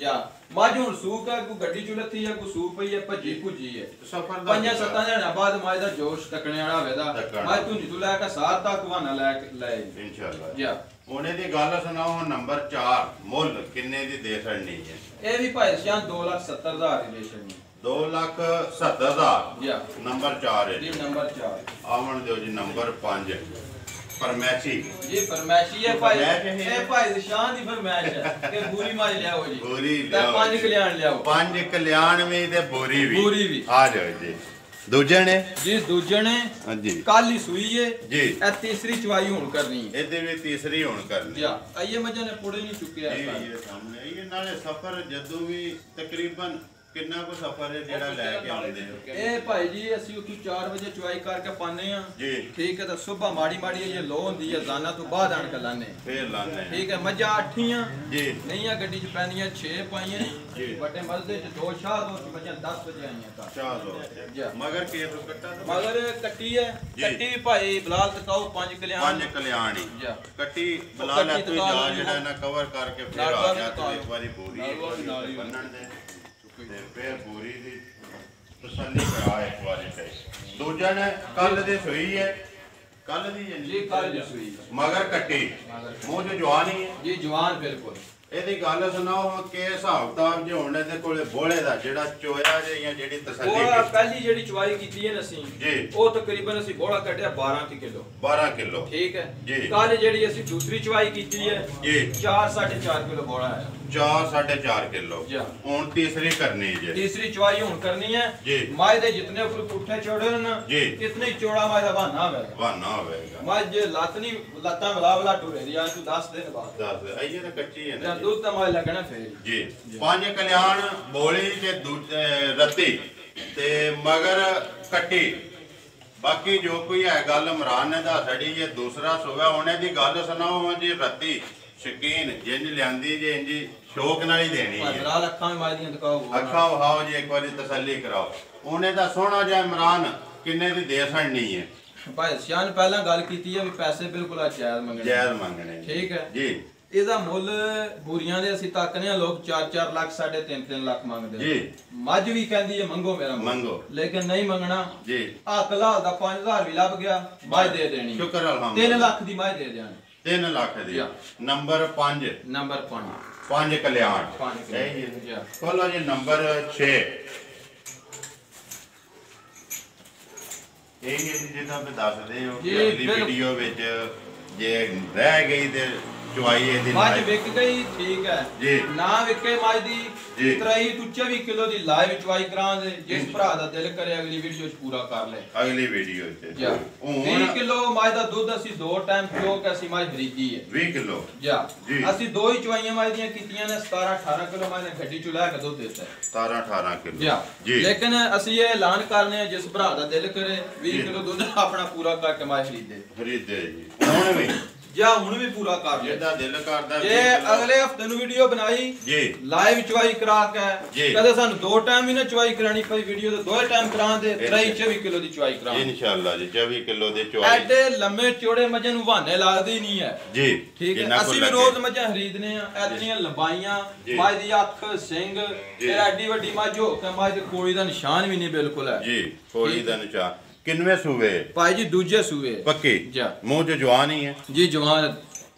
या मज हुन सूक है कोई गड्डी चुलती है कोई सूक पई है भजी भुजी है 5-7 दिना बाद मज दा जोश तकने वाला होवेदा मज तुंजी तू लेके साथ तक वाना ले इंशाल्लाह या ओने दी गल सुनाओ नंबर 4 मुल किन्ने दी दे छड़नी है ए भी भाई शान 2,70,000 दी दे छड़नी 2,70,000 या नंबर 4 है जी नंबर 4 आवन दियो जी नंबर 5 फरमैशी जी फरमैशी है भाई, ये भाई निशान दी फरमैश है कि पूरी माज लियाओ जी, पूरी ते 5 कल्याण लियाओ, 5 कल्याण भी ते बोरी भी आ जाओ जी। दूजे ने जी दूजे ने हां जी कल ही सूई है जी, ए तीसरी चवाई हुन करनी है, एदे भी तीसरी हुन करनी या आइए मजा ने पुड़े नहीं चुके है ये सामने ये नाले सफर जदों भी तकरीबन कितना को सफर है जेड़ा लेके आंदे हो ए भाई जी असि उठू 4 बजे चवाई करके पाने आ जी, ठीक है। तो सुबह माड़ी माड़ी ये लो होंदी है जाना तो बाद आन के लाने फिर लाने, ठीक है। मजा 8 जी नहीं है गड्डी च पैंदियां 6 पाइयां जी, बटे मजदे च 2 शाह दो मजा 10 बजे आईयां का शाह दो जी। मगर के तो कट्टा मगर कट्टी है, कट्टी भाई बिलाल तकाओ 5 कल्याण जी, कट्टी बिलाल तू जा जेड़ा ना कवर करके फिर आ गया तो एक बारी पूरी बनन दे ਤੇ ਫਿਰ ਪੂਰੀ ਦੀ ਤਸੱਲੀ ਕਰਾ ਇੱਕ ਵਾਰੀ ਤੇ। ਦੂਜਾ ਨੇ ਕੱਲ ਦੀ ਸੂਈ ਹੈ, ਕੱਲ ਦੀ ਜੀ ਕੱਲ ਦੀ ਸੂਈ ਮਗਰ ਕੱਟੀ ਮੂੰਹ ਜੋ ਜਵਾਨ ਹੀ ਹੈ ਜੀ, ਜਵਾਨ ਬਿਲਕੁਲ। ਇਹਦੀ ਗੱਲ ਸੁਣਾਓ ਕਿ ਹਿਸਾਬ ਕਿਤਾਬ ਜੇ ਹੁਣ ਇਹਦੇ ਕੋਲੇ ਬੋਲੇ ਦਾ ਜਿਹੜਾ ਚੋਇਆ ਜੇ ਜਾਂ ਜਿਹੜੀ ਤਸੱਲੀ ਉਹ ਪਹਿਲੀ ਜਿਹੜੀ ਚਵਾਈ ਕੀਤੀ ਹੈ ਨਾ ਅਸੀਂ ਜੀ, ਉਹ ਤਕਰੀਬਨ ਅਸੀਂ ਬੋਲਾ ਕੱਢਿਆ 12 ਕਿਲੋ 12 ਕਿਲੋ ਠੀਕ ਹੈ ਜੀ। ਕੱਲ ਜਿਹੜੀ ਅਸੀਂ ਦੂਸਰੀ ਚਵਾਈ ਕੀਤੀ ਹੈ ਜੀ 4 4.5 ਕਿਲੋ ਬੋਲਾ ਹੈ, 4 4.5 ਕਿਲੋ। ਹੁਣ ਤੀਸਰੀ ਕਰਨੀ ਜੇ, तीसरी चवाई हुन करनी है जी। माय दे जितने ऊपर पुट्ठे चौड़े ना जी, इतने चौड़ा माय दा बहाना होवेगा माय जे लातनी लत्ता वला टुरे दी आज तू 10 दिन बाद 10 आइए ना कच्ची है ना दूध ता माय लगना फिर जी। 5 कल्याण बोली जे रत्ती ते मगर कट्टी, बाकी जो कोई है गल इमरान ने दस छड़ी जे दूसरा सोया होने दी गल सुनाओ जी। रत्ती शकीन जिंज लियांदी जे इंजी शौक नाल ही देनी है, अखां में मायदियां दिखाओ, अखां वहाओ जी एक बारी तसल्ली कराओ। उन्हें दा सोना जा इमरान किन्ने दी दे छड़नी है भाई सियान पहला गल कीती है भी पैसे बिल्कुल जायज मंगने ठीक है जी। ਇਹਦਾ ਮੁੱਲ ਬੂਰੀਆਂ ਦੇ ਅਸੀਂ ਤੱਕਨੇ ਆ ਲੋਕ 4 ਲੱਖ 3.5 ਲੱਖ ਮੰਗਦੇ ਜੀ। ਮੱਝ ਵੀ ਕਹਿੰਦੀ ਹੈ ਮੰਗੋ ਮੇਰਾ ਮੰਗੋ, ਲੇਕਿਨ ਨਹੀਂ ਮੰਗਣਾ ਜੀ। ਆ ਕਲਾਲ ਦਾ 5000 ਵੀ ਲੱਭ ਗਿਆ ਮੱਝ ਦੇ ਦੇਣੀ, ਸ਼ੁਕਰ ਅਲਹਮਦੁਲਿਲਾ 3 ਲੱਖ ਦੀ ਮੱਝ ਦੇ ਦਿਆਂਗੇ, 3 ਲੱਖ ਦੀ। ਨੰਬਰ 5 5 ਕਲਿਆਣ ਖੋਲੋ ਜੀ। ਨੰਬਰ 6 ਇਹ ਜਿਹਦਾ ਮੈਂ ਦੱਸਦੇ ਹੋ ਕਿ ਅਗਲੀ ਵੀਡੀਓ ਵਿੱਚ ਜੇ ਰਹਿ ਗਈ ਤੇ ਚਵਾਈ ਇਹਦੀ ਮੱਝ ਵਿਕ ਗਈ ਠੀਕ ਹੈ ਜੀ, ਨਾ ਵਿਕੇ ਮੱਝ ਦੀ 23 ਤੋਂ 24 ਕਿਲੋ ਦੀ ਲਾਈਵ ਚਵਾਈ ਕਰਾਂਗੇ। ਜਿਸ ਭਰਾ ਦਾ ਦਿਲ ਕਰੇ ਅਗਲੀ ਵੀਡੀਓ 'ਚ ਪੂਰਾ ਕਰ ਲੈ, ਅਗਲੀ ਵੀਡੀਓ 'ਚ 20 ਕਿਲੋ ਮੱਝ ਦਾ ਦੁੱਧ ਅਸੀਂ 2 ਟਾਈਮ ਚੋ ਕੇ ਅਸੀਂ ਮੱਝ ਖਰੀਦੀ ਹੈ 20 ਕਿਲੋ ਜੀ। ਅਸੀਂ 2 ਹੀ ਚਵਾਈਆਂ ਮੱਝ ਦੀਆਂ ਕੀਤੀਆਂ ਨੇ 17 18 ਕਿਲੋ ਮੱਝ ਨੇ ਗੱਡੀ 'ਚ ਲੈ ਕੇ ਦੁੱਧ ਦਿੱਤਾ 17 18 ਕਿਲੋ ਜੀ। ਲੇਕਿਨ ਅਸੀਂ ਇਹ ਐਲਾਨ ਕਰਨੇ ਆ ਜਿਸ ਭਰਾ ਦਾ ਦਿਲ ਕਰੇ 20 ਕਿਲੋ ਦੁੱਧ ਆਪਣਾ ਪੂਰਾ ਕਰਕੇ ਮੱਝ ਖਰੀਦੇ ਜੀ। ਹੁਣ ਵੀ ਜਾਂ ਹੁਣ ਵੀ ਪੂਰਾ ਕਰ ਲੈ ਜਿਹਦਾ ਦਿਲ ਕਰਦਾ ਜੇ ਅਗਲੇ ਹਫਤੇ ਨੂੰ ਵੀਡੀਓ ਬਣਾਈ ਜੀ ਲਾਈਵ ਚਵਾਈ ਕਰਾ ਕੇ ਕਦੇ ਸਾਨੂੰ 2 ਟਾਈਮ ਹੀ ਨਾ ਚਵਾਈ ਕਰਾਣੀ ਪਈ ਵੀਡੀਓ ਤੇ 2 ਟਾਈਮ ਕਰਾਉਂਦੇ 24 ਕਿਲੋ ਦੀ ਚਵਾਈ ਕਰਾਂਗੇ ਇਨਸ਼ਾਅੱਲਾ ਜੀ। 24 ਕਿਲੋ ਦੀ ਚਵਾਈ ਐਡੇ ਲੰਮੇ ਚੌੜੇ ਮੱਝਾਂ ਨੂੰ ਬਹਾਨੇ ਲੱਗਦੇ ਹੀ ਨਹੀਂ ਹੈ ਜੀ ਠੀਕ ਹੈ। ਅਸੀਂ ਵੀ ਰੋਜ਼ ਮੱਝਾਂ ਖਰੀਦਨੇ ਆ, ਐਤਨੀਆਂ ਲੰਬਾਈਆਂ ਮੱਝ ਦੀ ਅੱਖ ਸਿੰਘ ਤੇ ਐਡੀ ਵੱਡੀ ਮੱਝ ਹੋ ਕੇ ਮੱਝ ਦੇ ਕੋਲੀ ਦਾ ਨਿਸ਼ਾਨ ਵੀ ਨਹੀਂ ਬਿਲਕੁਲ ਹੈ ਜੀ, ਕੋਲੀ ਦਾ ਨਿਸ਼ਾਨ। किनवे सूबे भाई जी? दूजे सूबे पक्की मुंह जो जवान ही है जी, जवान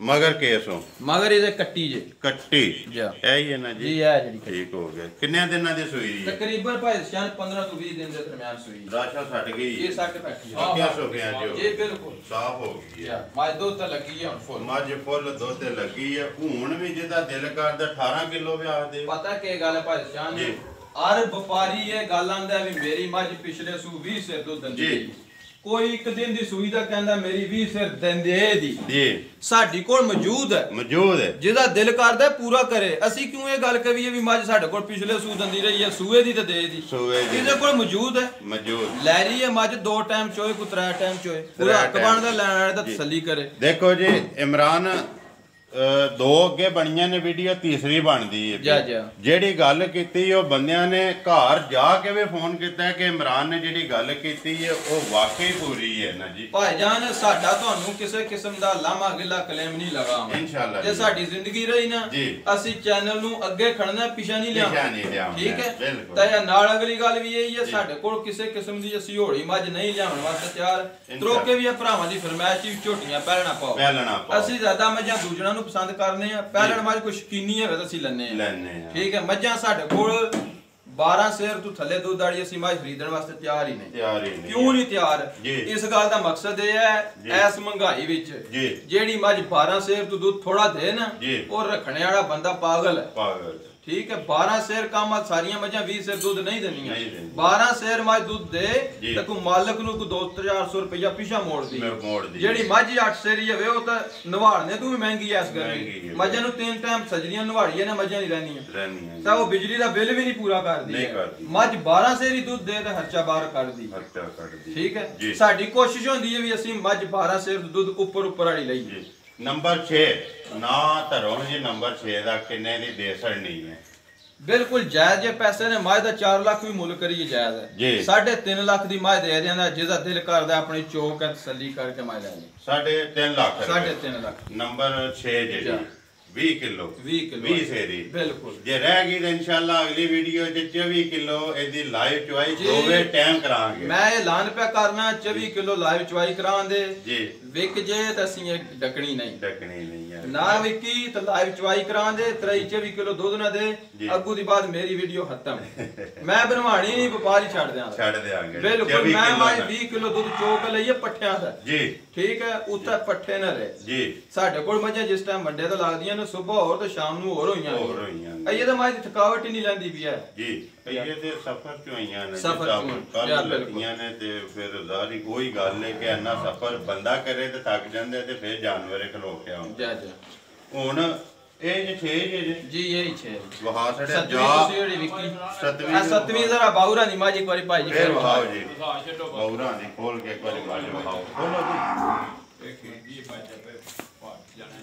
मगर केसो मगर ये कट्टी जे कट्टी यही है ना जी है जी ठीक हो गया। कितने दिन दी सुई तकरीबन भाई शायद 15 ਤੋਂ 20 दिन ਦੇ ਦਰਮਿਆਨ ਸੁਈ ਰਾਸ਼ਾ ਛੱਡ ਗਈ ਇਹ ਸੱਟ ਬੈਠੀ ਹੈ ਕਿਆ ਸੋ ਗਿਆ ਜੋ ਜੀ ਬਿਲਕੁਲ ਸਾਫ ਹੋ ਗਈ ਹੈ ਮੱਝ ਦੁੱਧ ਤੇ ਲੱਗੀ ਹੈ ਫੁੱਲ ਮੱਝ ਫੁੱਲ ਦੁੱਧ ਤੇ ਲੱਗੀ ਹੈ। ਹੁਣ ਵੀ ਜਿਹਦਾ ਦਿਲ ਕਰਦਾ 18 ਕਿਲੋ ਵੀ ਆਖਦੇ ਪਤਾ ਕੀ ਗੱਲ ਹੈ ਭਾਈ ਸ਼ਾਨ ਜੀ। ਹਰ ਵਪਾਰੀ ਇਹ ਗੱਲ ਆਂਦਾ ਵੀ ਮੇਰੀ ਮੱਝ ਪਿਛਲੇ ਸੂ 20 ਸਿਰ ਦੁੱਧ ਦਿੰਦੀ ਜੀ। ਕੋਈ ਇੱਕ ਦਿਨ ਦੀ ਸੂਈ ਦਾ ਕਹਿੰਦਾ ਮੇਰੀ 20 ਸਿਰ ਦਿੰਦੇ ਦੀ ਜੀ। ਸਾਡੀ ਕੋਲ ਮੌਜੂਦ ਹੈ ਜਿਹਦਾ ਦਿਲ ਕਰਦਾ ਪੂਰਾ ਕਰੇ। ਅਸੀਂ ਕਿਉਂ ਇਹ ਗੱਲ ਕਰੀਏ ਵੀ ਮੱਝ ਸਾਡੇ ਕੋਲ ਪਿਛਲੇ ਸੂ ਦਿੰਦੀ ਰਹੀ ਹੈ ਸੂਏ ਦੀ ਤੇ ਦੇ ਦੀ ਇਹਦੇ ਕੋਲ ਮੌਜੂਦ ਹੈ ਲੈ ਰਹੀ ਹੈ ਮੱਝ 2 ਟਾਈਮ ਚੋਏ ਕੋ 3 ਟਾਈਮ ਚੋਏ ਪੂਰਾ ਹੱਕ ਬਣਦਾ ਲੈਣ ਵਾਲੇ ਦਾ ਤਸੱਲੀ ਕਰੇ। ਦੇਖੋ ਜੀ ਇਮਰਾਨ 2 ਅੱਗੇ ਬਣੀਆਂ ਨੇ ਵੀਡੀਓ, ਤੀਸਰੀ ਬਣਦੀ ਹੈ ਜਿਹੜੀ ਗੱਲ ਕੀਤੀ ਉਹ ਬੰਦਿਆਂ ਨੇ ਘਰ ਜਾ ਕੇ ਵੀ ਫੋਨ ਕੀਤਾ ਕਿ ਇਮਰਾਨ ਨੇ ਜਿਹੜੀ ਗੱਲ ਕੀਤੀ ਹੈ ਉਹ ਵਾਕਈ ਪੂਰੀ ਹੈ ਨਾ ਜੀ। ਭਾਈਜਾਨ ਸਾਡਾ ਤੁਹਾਨੂੰ ਕਿਸੇ ਕਿਸਮ ਦਾ ਲਾਮਾ ਗਿਲਾ ਕਲੇਮ ਨਹੀਂ ਲਗਾਵਾਂਗੇ ਇਨਸ਼ਾਅੱਲਾ। ਜੇ ਸਾਡੀ ਜ਼ਿੰਦਗੀ ਰਹੀ ਨਾ ਅਸੀਂ ਚੈਨਲ ਨੂੰ ਅੱਗੇ ਖੜਨਾ ਪਿਛਾ ਨਹੀਂ ਲਿਆਵਾਂਗੇ ਠੀਕ ਹੈ। ਤੇ ਨਾਲ ਅਗਲੀ ਗੱਲ ਵੀ ਇਹ ਹੈ ਸਾਡੇ ਕੋਲ ਕਿਸੇ ਕਿਸਮ ਦੀ ਅਸੀਂ ਹੋੜੀ ਮੱਝ ਨਹੀਂ ਲਿਆਉਣ ਵਾਸਤੇ ਤਿਆਰ ਤਰੋਕੇ ਵੀ ਭਰਾਵਾਂ ਦੀ ਫਰਮਾਇਸ਼ ਵੀ ਝੋਟੀਆਂ ਪਹਿਲਣਾ ਪਾਓ। ਅਸੀਂ ਜ਼ਿਆਦਾ ਮੱਝਾਂ ਦੂਜਣਾ ਪਸੰਦ ਕਰਨੇ ਆ, ਪਹਿਲਣ ਮੱਝ ਕੋਈ ਸ਼ਕੀਨੀ ਹੈ ਤਾਂ ਅਸੀਂ ਲੈਣੇ ਆ ਠੀਕ ਹੈ। ਮੱਝਾਂ ਸਾਡੇ ਕੋਲ 12 ਸੇਰ ਤੋਂ ਥੱਲੇ ਦੁੱਧ ਵਾਲੀ ਅਸੀਂ ਮੱਝ ਖਰੀਦਣ ਵਾਸਤੇ ਤਿਆਰ ਹੀ ਨਹੀਂ। ਕਿਉਂ ਨਹੀਂ ਤਿਆਰ? ਇਸ ਗੱਲ ਦਾ ਮਕਸਦ ਇਹ ਹੈ ਇਸ ਮਹਿੰਗਾਈ ਵਿੱਚ ਜਿਹੜੀ ਮੱਝ 12 ਸੇਰ ਤੋਂ ਦੁੱਧ ਥੋੜਾ ਦੇ ਨਾ ਉਹ ਰੱਖਣੇ ਵਾਲਾ ਬੰਦਾ ਪਾਗਲ ਹੈ। ठीक है 12 शेर काम सारिया मझा 20 शेर दूध नहीं देनी 12 शेर मझ दूध दे तो को मालिक नु को 200-400 रुपया पीछा मोड़ दी जेडी मझ 8 शेर ही है वो तो नवाड़ने तू भी महंगी है इस गर्मी मझा नु 3 टाइम सजरियां नवाड़िए ने मझा नहीं रहनी तो वो बिजली का बिल भी नहीं पूरा कर दी मझ 12 शेर ही दूध दे तो खर्चा बाहर कर दी ठीक है साडी कोशिश होंदी है भी असि मझ 12 शेर दूध ऊपर वाली लईए। नंबर 6 ना धरोण जी नंबर 6 दा किन्ने दी बेसर नहीं है बिल्कुल जायज है पैसे ने मझ दा 4 लाख भी मुल करिए जायज है 3.5 लाख दी मझ दे देंदा जिसदा दिल करदा अपनी चौक है तसल्ली करके मझ ले 3.5 लाख 3.5 लाख नंबर 6 जी 20 किलो 20 सेरी बिल्कुल जे रह गई तो इंशाल्लाह अगली वीडियो च 24 किलो एदी लाइव चवाई दोवे टाइम करांगे। मैं ऐलान पे करना 24 किलो लाइव चवाई करांदे जी विक जे तो ਅਸੀਂ ਡਕਣੀ ਨਹੀਂ ਹੈ ਨਾ ਵਿਕੀ ਤਾਂ ਲਾਈਵ ਚਵਾਈ ਕਰਾਂਦੇ 23-24 ਕਿਲੋ ਦੁੱਧ ਨਾ ਦੇ ਅੱਗੂ ਦੀ ਬਾਅਦ ਮੇਰੀ ਵੀਡੀਓ ਖਤਮ ਮੈਂ ਬਣਵਾਣੀ ਨਹੀਂ ਵਪਾਰੀ ਛੱਡ ਦਿਆਂਗੇ ਬਿਲਕੁਲ ਮੈਂ ਮਾਈ 20 ਕਿਲੋ ਦੁੱਧ ਚੋਕ ਲਈਏ ਪੱਠਿਆਂ ਦਾ ਜੀ ਠੀਕ ਹੈ ਉੱਤੇ ਪੱਠੇ ਨਾ ਰਹੇ ਜੀ ਸਾਡੇ ਕੋਲ ਮੱਝਾਂ ਜਿਸ ਟਾਈਮ ਵੱਡੇ ਤੋਂ ਲੱਗਦੀਆਂ ਨੇ ਸਵੇਰ ਹੋਰ ਤੇ ਸ਼ਾਮ ਨੂੰ ਹੋਰ ਹੋਈਆਂ ਇਹ ਤਾਂ ਮਾਈ ਦੀ ਥਕਾਵਟ ਹੀ ਨਹੀਂ ਲੈਂਦੀ ਵੀ ਹੈ ਜੀ ਇਹ ਤੇ ਸਫਰ ਚ ਹੋਈਆਂ ਨੇ ਕੱਲ ਲੱਗੀਆਂ ਨੇ ਤੇ ਫਿਰ ਜ਼ਾਰੀ ਕੋਈ ਗੱਲ ਨਹੀਂ ਕਿ ਇੰਨਾ ਸਫਰ ਬੰਦਾ ਕਰੇ ਤੇ ਥੱਕ ਜਾਂਦੇ ਤੇ ਫਿਰ ਜਾਨਵਰੇ ਖਲੋ ਕੇ ਆਉਂਦੇ ਹੁਣ ਇਹ ਜੇ 6 ਜੀ ਇਹ 6 ਵਹਾ ਛੜਿਆ ਜਾ ਜਿਹੜੀ ਵਿਕੀ 7ਵੀਂ ਜ਼ਰਾ ਬਾਉਰਾ ਦੀ ਮਾਜੀ ਇੱਕ ਵਾਰੀ ਭਾਈ ਜੀ ਫਿਰ ਵਹਾਓ ਜੀ ਬਾਉਰਾ ਦੀ ਖੋਲ ਕੇ ਇੱਕ ਵਾਰੀ ਮਾਜੀ ਵਹਾਓ ਖੋਲੋ ਜੀ ਇੱਕ ਇਹ ਬਾਜਾ ਪੇ ਪਾਟ ਜਾਣਾ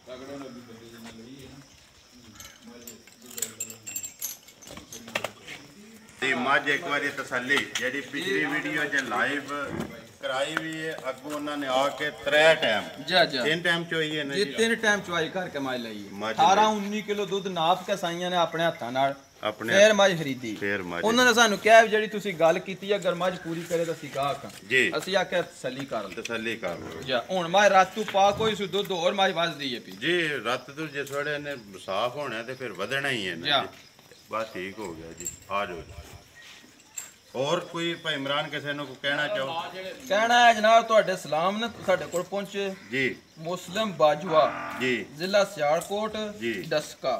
ਤਗੜੇ ਨੇ ਵੀ ਬੰਦੇ ਜਨ ਲਈ ਹੈ ਦੀ ਮਾਜ ਇੱਕ ਵਾਰੀ ਤਸੱਲੀ ਜਿਹੜੀ ਪਿਛਲੀ ਵੀਡੀਓ ਚ ਲਾਈਵ कराई भी है अगू उन्होंने आके 3 टाइम तीन टाइम चोई है जी 3 टाइम चवाई करके माई लई 18-19 किलो दूध नाप के साईयां ने अपने हाथां नाल फिर मझ खरीदी उन्होंने सानू कहा जेडी तुसी गल कीती अगर मझ पूरी करे तो ਅਸੀਂ ਕਾਹ ਜੀ ਅਸੀਂ ਆਖਿਆ ਤਸੱਲੀ ਕਰ ਲਓ ਜੀ ਹੁਣ ਮੈਂ ਰਾਤੂ ਪਾ ਕੋਈ ਸੁ ਦੁੱਧ ਹੋਰ ਮਝ ਵੱਜਦੀ ਹੈ ਪੀ ਜੀ ਰਾਤ ਤੋਂ ਜਿਸ ਵੇਲੇ ਨੇ ਸਾਫ਼ ਹੋਣਾ ਤੇ ਫਿਰ ਵਧਣਾ ਹੀ ਹੈ ਨਾ ਜੀ ਬਸ ਠੀਕ ਹੋ ਗਿਆ ਜੀ ਆ ਜਾਓ और कोई भाई इमरान किसी को कहना चाहो कहना है जनाब ਤੁਹਾਡੇ सलाम ने ਸਾਡੇ ਕੋਲ ਪਹੁੰਚੇ जी मुस्लिम बाजवा जी जिला सियालकोट जी डस्का